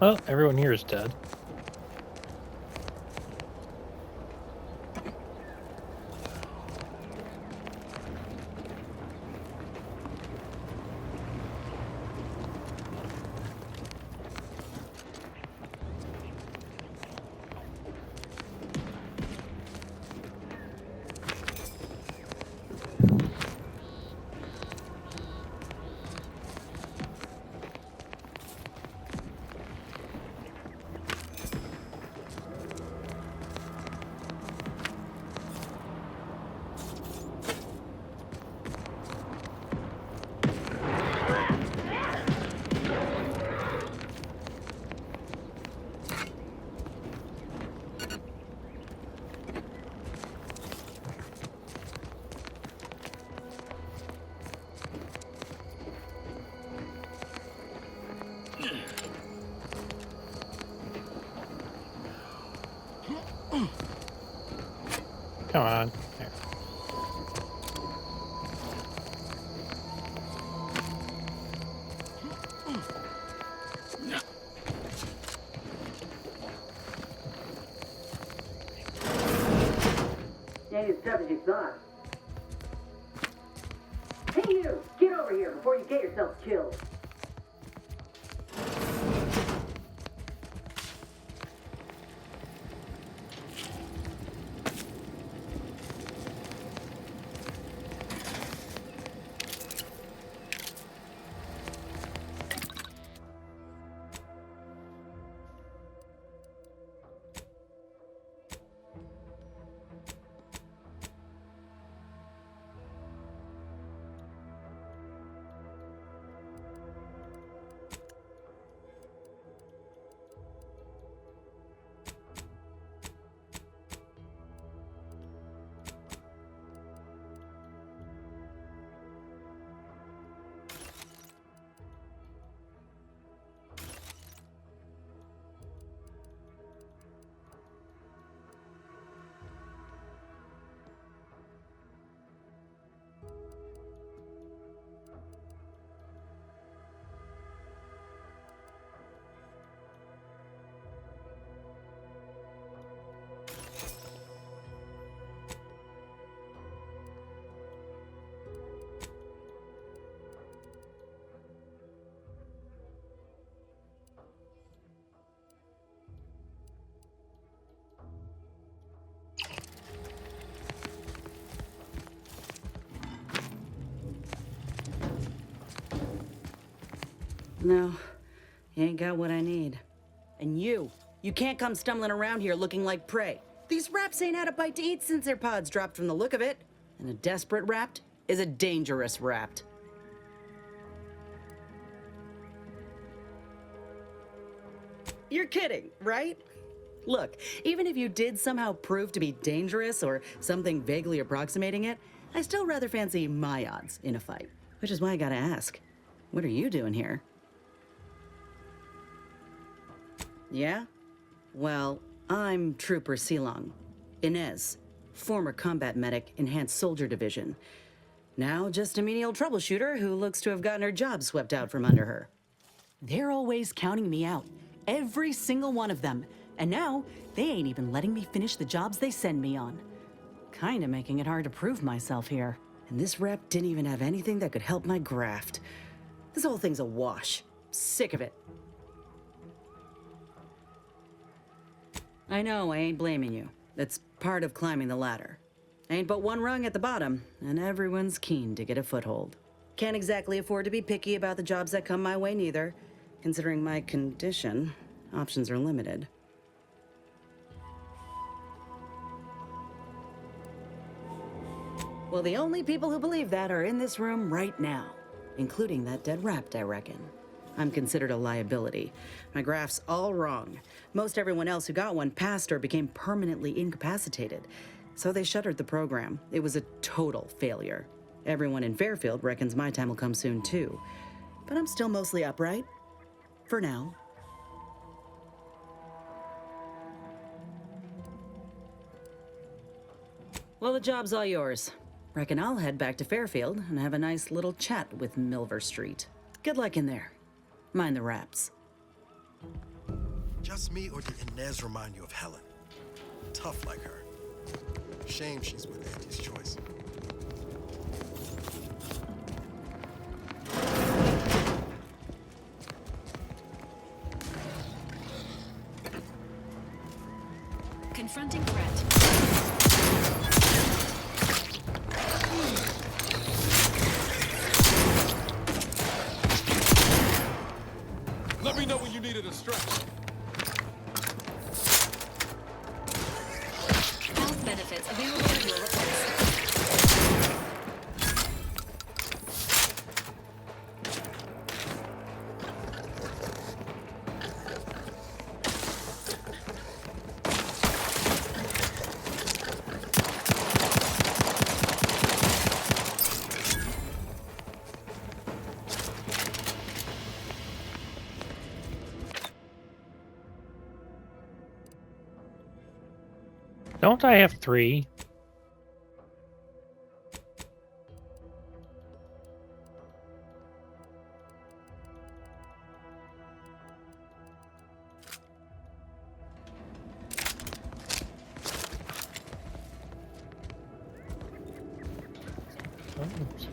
Well, everyone here is dead. Come on. There. Ain't as tough as you thought. Hey you! Get over here before you get yourself killed. No, you ain't got what I need. And you can't come stumbling around here looking like prey. These raps ain't had a bite to eat since their pods dropped from the look of it. And a desperate rapt is a dangerous rapt. You're kidding, right? Look, even if you did somehow prove to be dangerous or something vaguely approximating it, I still rather fancy my odds in a fight. Which is why I gotta ask, what are you doing here? Yeah? Well, I'm Trooper Silong. Inez, former combat medic, Enhanced Soldier Division. Now just a menial troubleshooter who looks to have gotten her job swept out from under her. They're always counting me out. Every single one of them. And now, they ain't even letting me finish the jobs they send me on. Kinda making it hard to prove myself here. And this rep didn't even have anything that could help my graft. This whole thing's a wash. Sick of it. I know, I ain't blaming you. That's part of climbing the ladder. Ain't but one rung at the bottom, and everyone's keen to get a foothold. Can't exactly afford to be picky about the jobs that come my way neither. Considering my condition, options are limited. Well, the only people who believe that are in this room right now, including that dead rapt, I reckon. I'm considered a liability. My graph's all wrong. Most everyone else who got one passed or became permanently incapacitated. So they shuttered the program. It was a total failure. Everyone in Fairfield reckons my time will come soon too. But I'm still mostly upright. For now. Well, the job's all yours. Reckon I'll head back to Fairfield and have a nice little chat with Milver Street. Good luck in there. Mind the raps. Just me, or did Inez remind you of Helen? Tough like her. Shame she's with Auntie's choice. Confronting threat. Let me know when you need a distraction. Health benefits available at your request. Don't I have 3? Oops.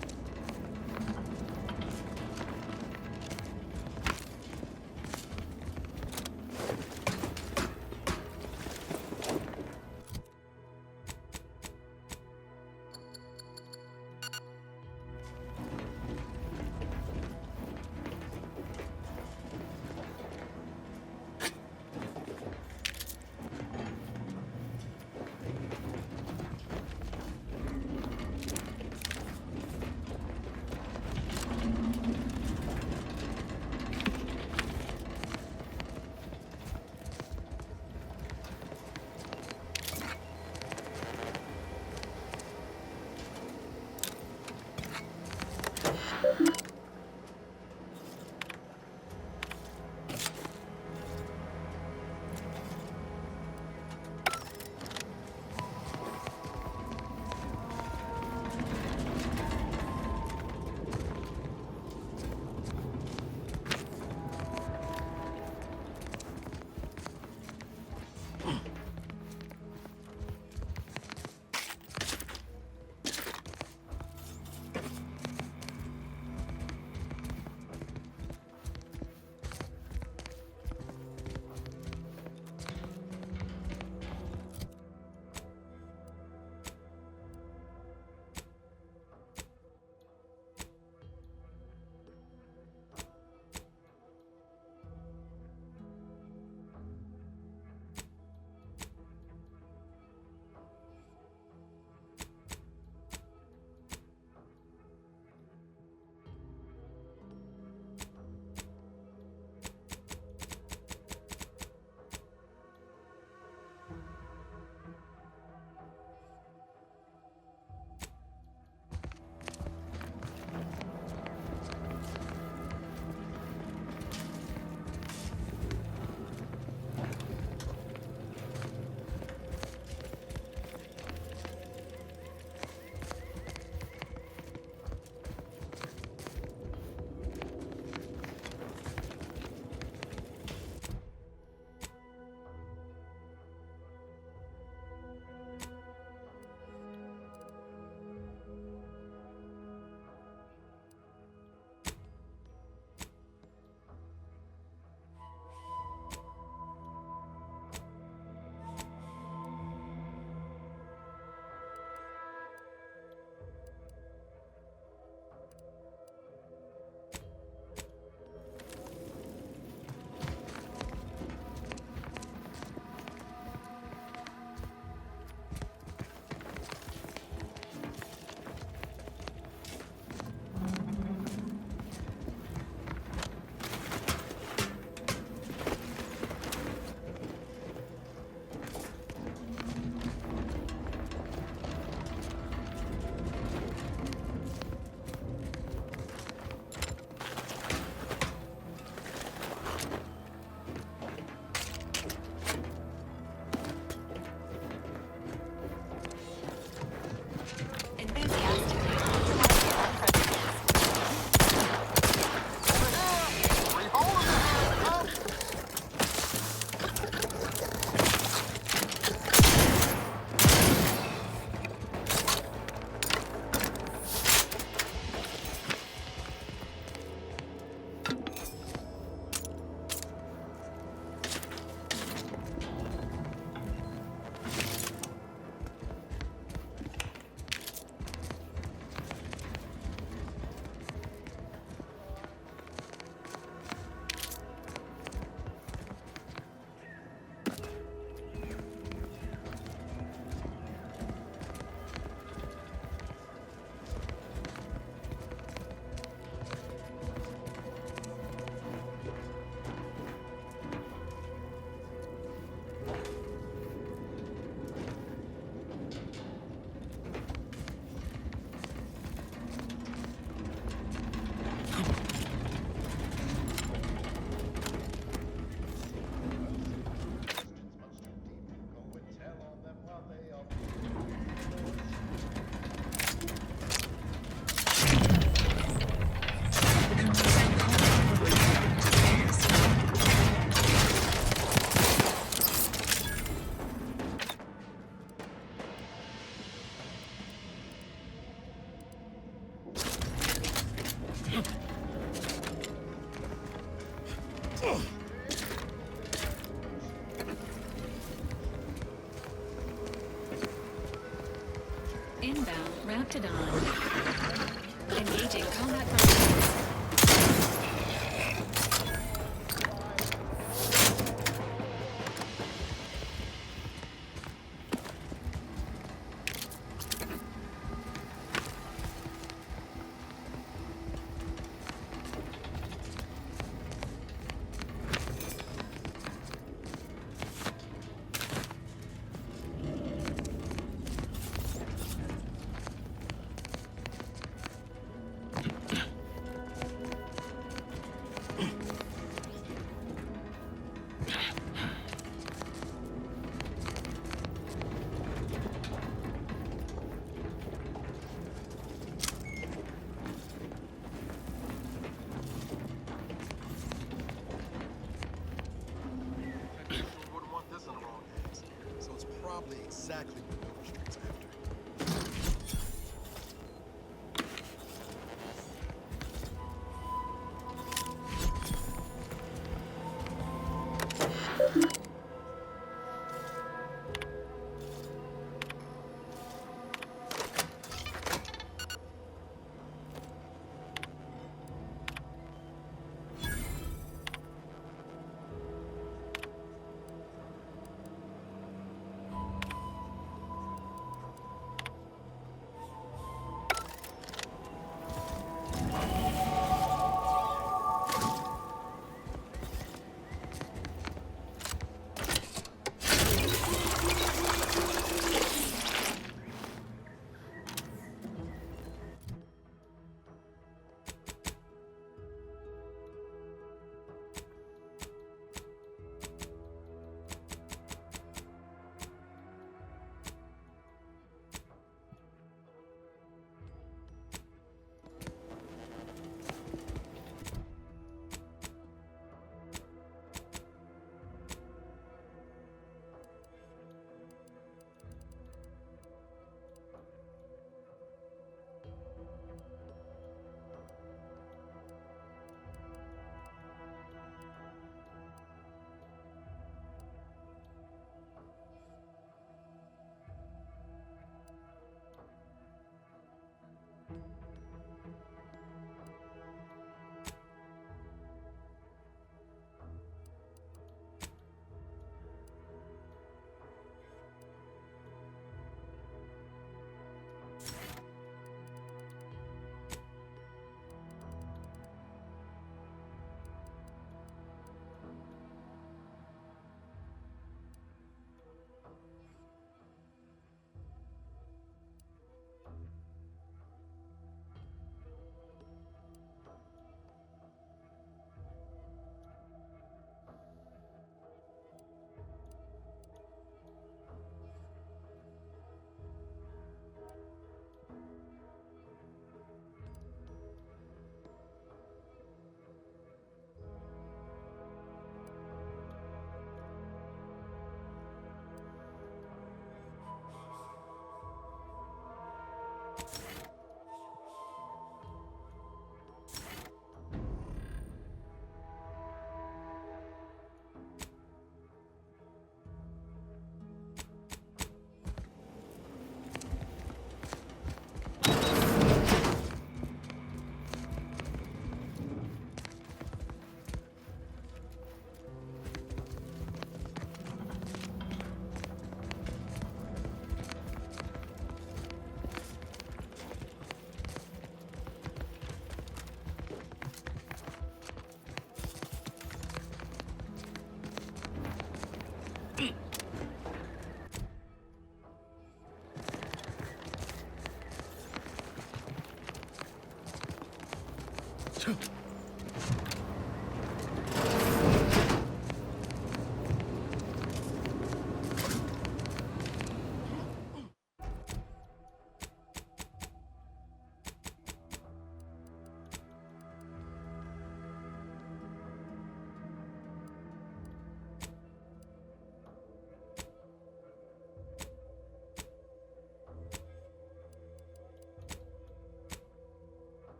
Octodon. Engaging combat frontiers. Probably exactly what Overstreet's after.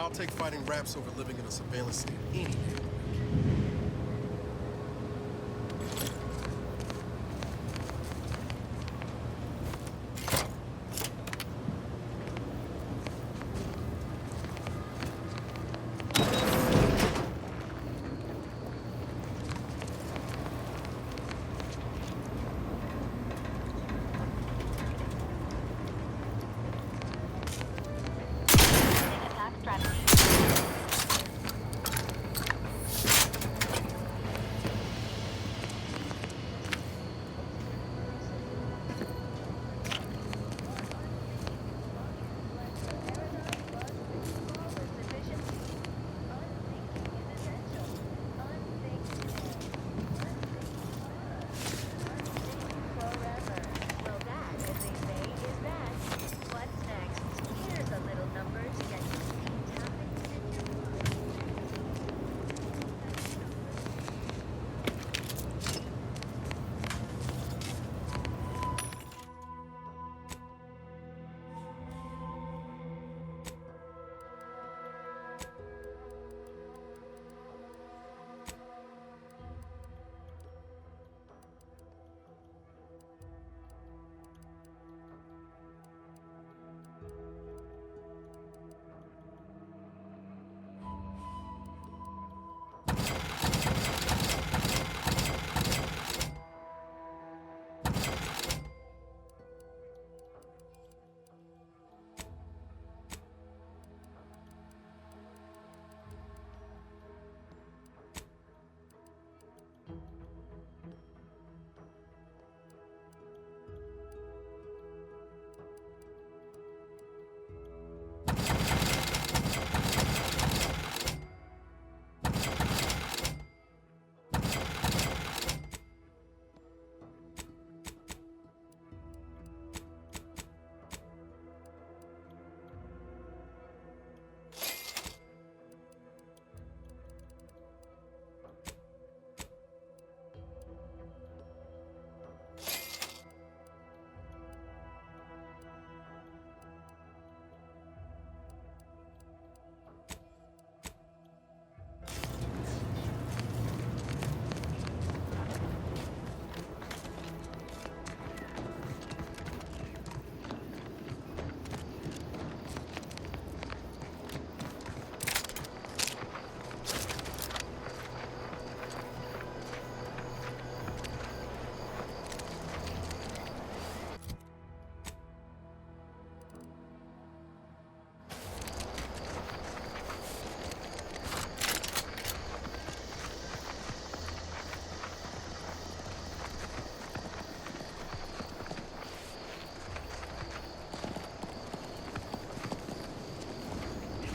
I'll take fighting raps over living in a surveillance state any day.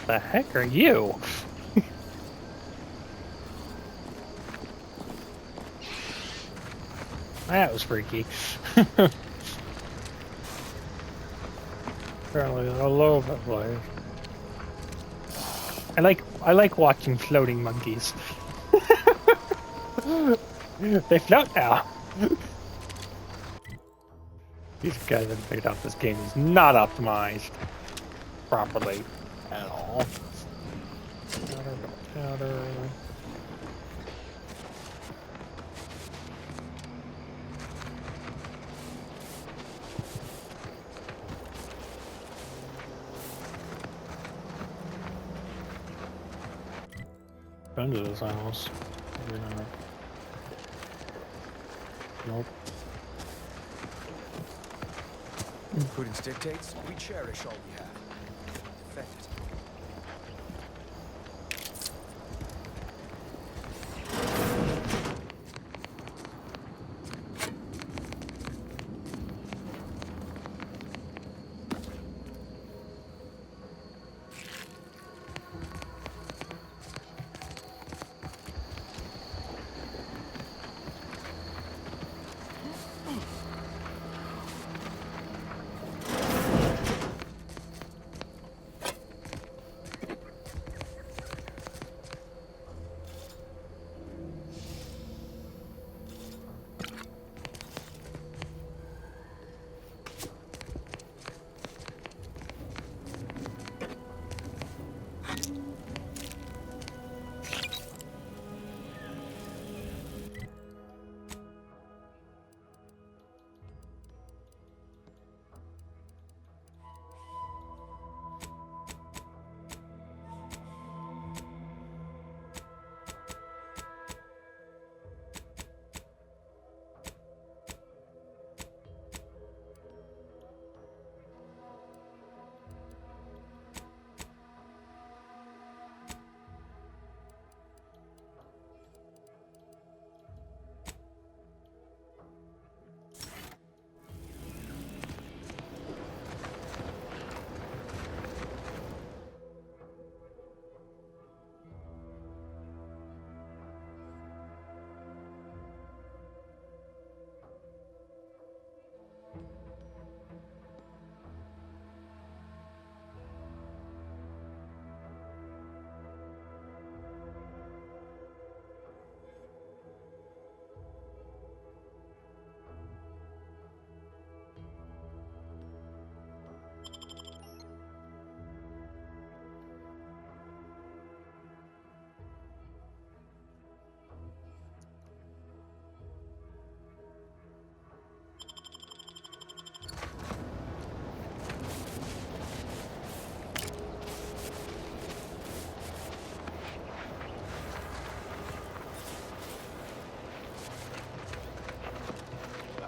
The heck are you? That was freaky. Apparently all over the place. I like watching floating monkeys. They float now. These guys have figured out this game is not optimized properly at all. Powder. Into this house. Maybe not. Nope. Prudence dictates we cherish all we have. Defend it.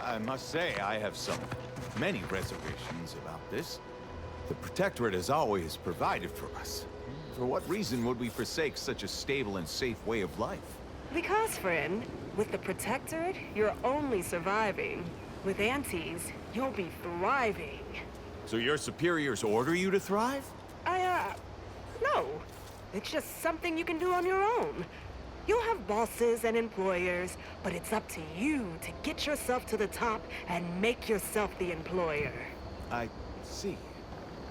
I must say, I have many reservations about this. The Protectorate has always provided for us. For what reason would we forsake such a stable and safe way of life? Because, friend, with the Protectorate, you're only surviving. With Antes, you'll be thriving. So your superiors order you to thrive? No. It's just something you can do on your own. You'll have bosses and employers, but it's up to you to get yourself to the top and make yourself the employer. I see.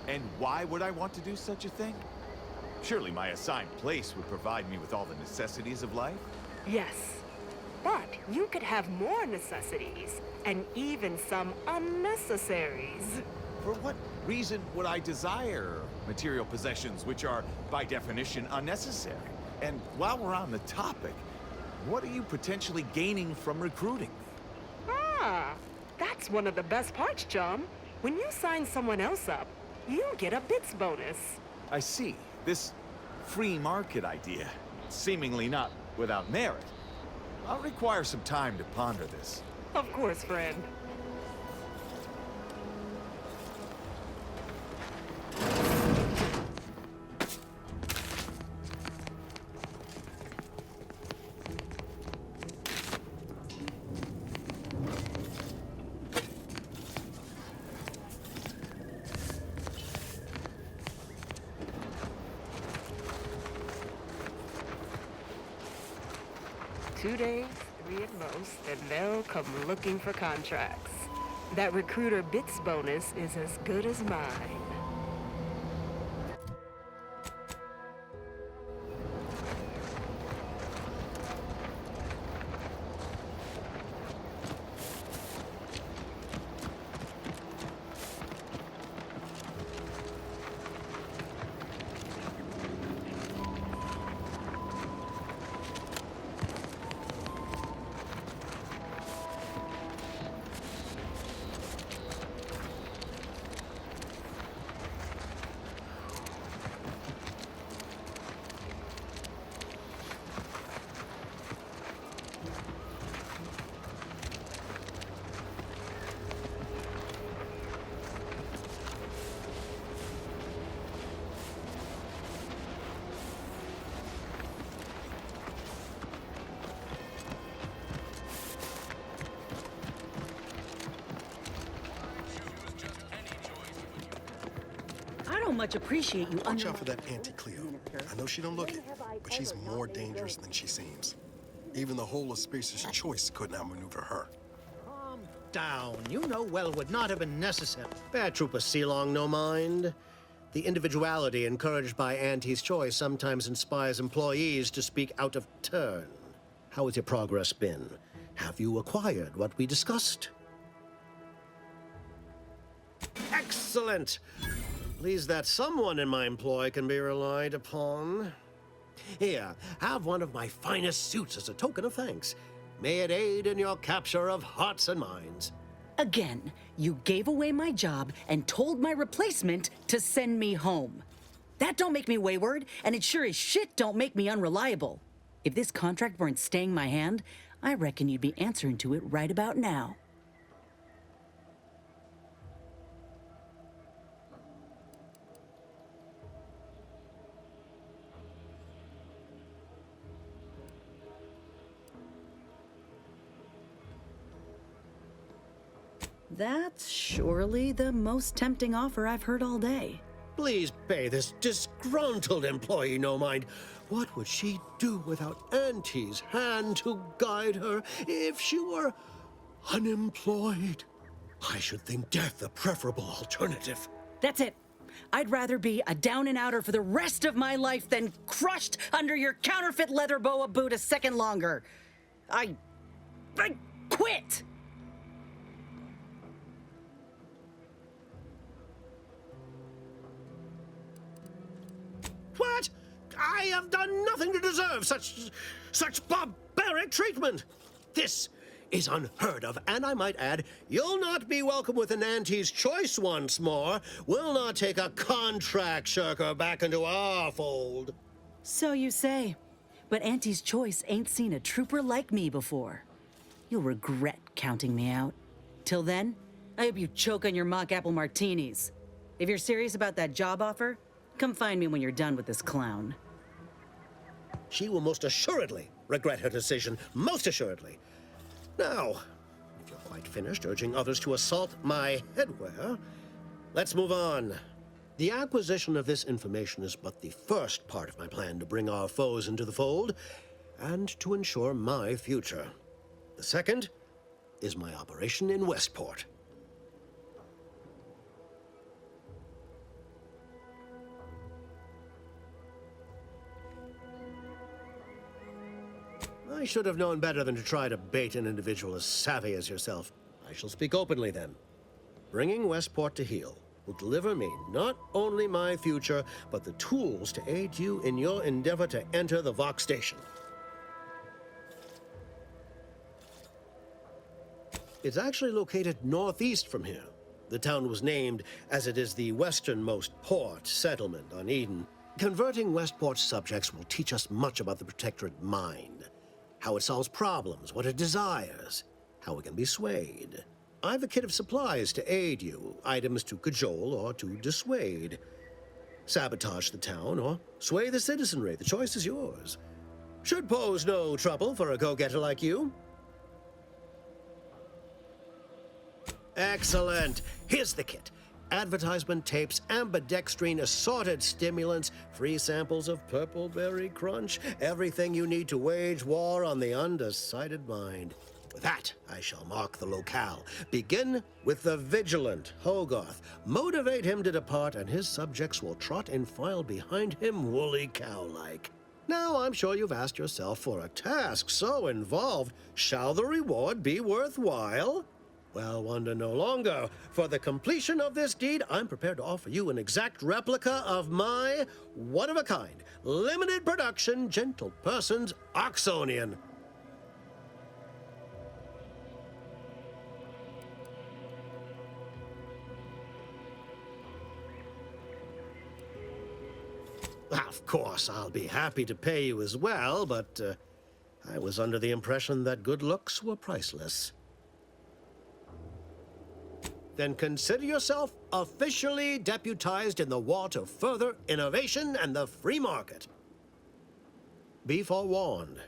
And why would I want to do such a thing? Surely my assigned place would provide me with all the necessities of life? Yes. But you could have more necessities, and even some unnecessaries. For what reason would I desire material possessions which are, by definition, unnecessary? And while we're on the topic, what are you potentially gaining from recruiting me? Ah, that's one of the best parts, chum. When you sign someone else up, you get a bits bonus. I see. This free market idea, seemingly not without merit. I'll require some time to ponder this. Of course, friend. 3 at most, then they'll come looking for contracts. That recruiter bits bonus is as good as mine. I don't much appreciate you. Watch out for that Auntie Cleo. I know she don't look it, but she's more dangerous than she seems. Even the whole of Spacer's Choice couldn't outmaneuver her. Calm down. You know well would not have been necessary. Fair Trooper Sealong, no mind. The individuality encouraged by Auntie's Choice sometimes inspires employees to speak out of turn. How has your progress been? Have you acquired what we discussed? Excellent! Pleased that someone in my employ can be relied upon. Here, have one of my finest suits as a token of thanks. May it aid in your capture of hearts and minds. Again, you gave away my job and told my replacement to send me home. That don't make me wayward, and it sure as shit don't make me unreliable. If this contract weren't staying my hand, I reckon you'd be answering to it right about now. That's surely the most tempting offer I've heard all day. Please pay this disgruntled employee no mind. What would she do without Auntie's hand to guide her if she were unemployed? I should think death a preferable alternative. That's it. I'd rather be a down and outer for the rest of my life than crushed under your counterfeit leather boa boot a second longer. I quit! What? I have done nothing to deserve such barbaric treatment. This is unheard of, and I might add, you'll not be welcome with an Auntie's Choice once more. We'll not take a contract shirker back into our fold. So you say, but Auntie's Choice ain't seen a trooper like me before. You'll regret counting me out. Till then, I hope you choke on your mock apple martinis. If you're serious about that job offer, come find me when you're done with this clown. She will most assuredly regret her decision, most assuredly. Now, if you're quite finished urging others to assault my headwear, let's move on. The acquisition of this information is but the first part of my plan to bring our foes into the fold and to ensure my future. The second is my operation in Westport. I should have known better than to try to bait an individual as savvy as yourself. I shall speak openly then. Bringing Westport to heel will deliver me not only my future, but the tools to aid you in your endeavor to enter the Vox Station. It's actually located northeast from here. The town was named as it is the westernmost port settlement on Eden. Converting Westport's subjects will teach us much about the Protectorate mind. How it solves problems, what it desires, how it can be swayed. I've a kit of supplies to aid you, items to cajole or to dissuade. Sabotage the town or sway the citizenry, the choice is yours. Should pose no trouble for a go-getter like you. Excellent. Here's the kit. advertisement tapes, ambidextrine, assorted stimulants, free samples of Purple Berry Crunch, everything you need to wage war on the undecided mind. With that, I shall mark the locale. Begin with the vigilant Hogarth. Motivate him to depart, and his subjects will trot in file behind him woolly cow-like. Now, I'm sure you've asked yourself, for a task so involved, shall the reward be worthwhile? Well, wonder no longer. For the completion of this deed, I'm prepared to offer you an exact replica of my one-of-a-kind, limited production, gentle person's Oxonian. Of course, I'll be happy to pay you as well, but I was under the impression that good looks were priceless. Then consider yourself officially deputized in the war to further innovation and the free market. Be forewarned.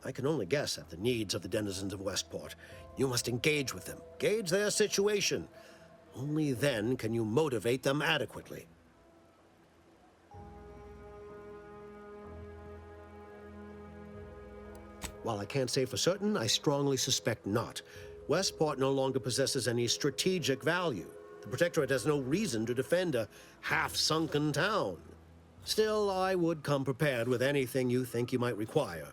I can only guess at the needs of the denizens of Westport. You must engage with them, gauge their situation. Only then can you motivate them adequately. While I can't say for certain, I strongly suspect not. Westport no longer possesses any strategic value. The Protectorate has no reason to defend a half-sunken town. Still, I would come prepared with anything you think you might require.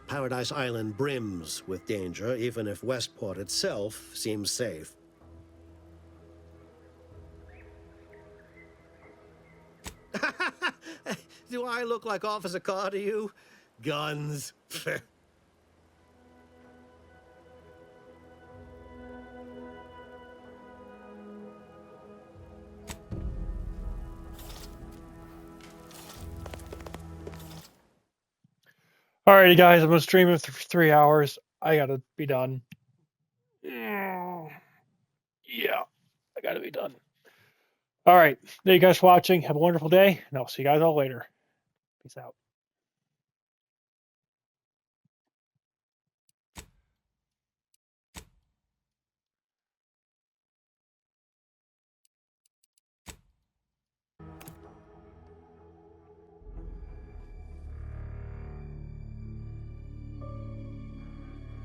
Paradise Island brims with danger, even if Westport itself seems safe. Do I look like Officer Carr to you? Guns. Alrighty, guys, I'm gonna stream it for 3 hours. I gotta be done. Yeah, I gotta be done. All right, thank you guys for watching. Have a wonderful day, and I'll see you guys all later. Peace out.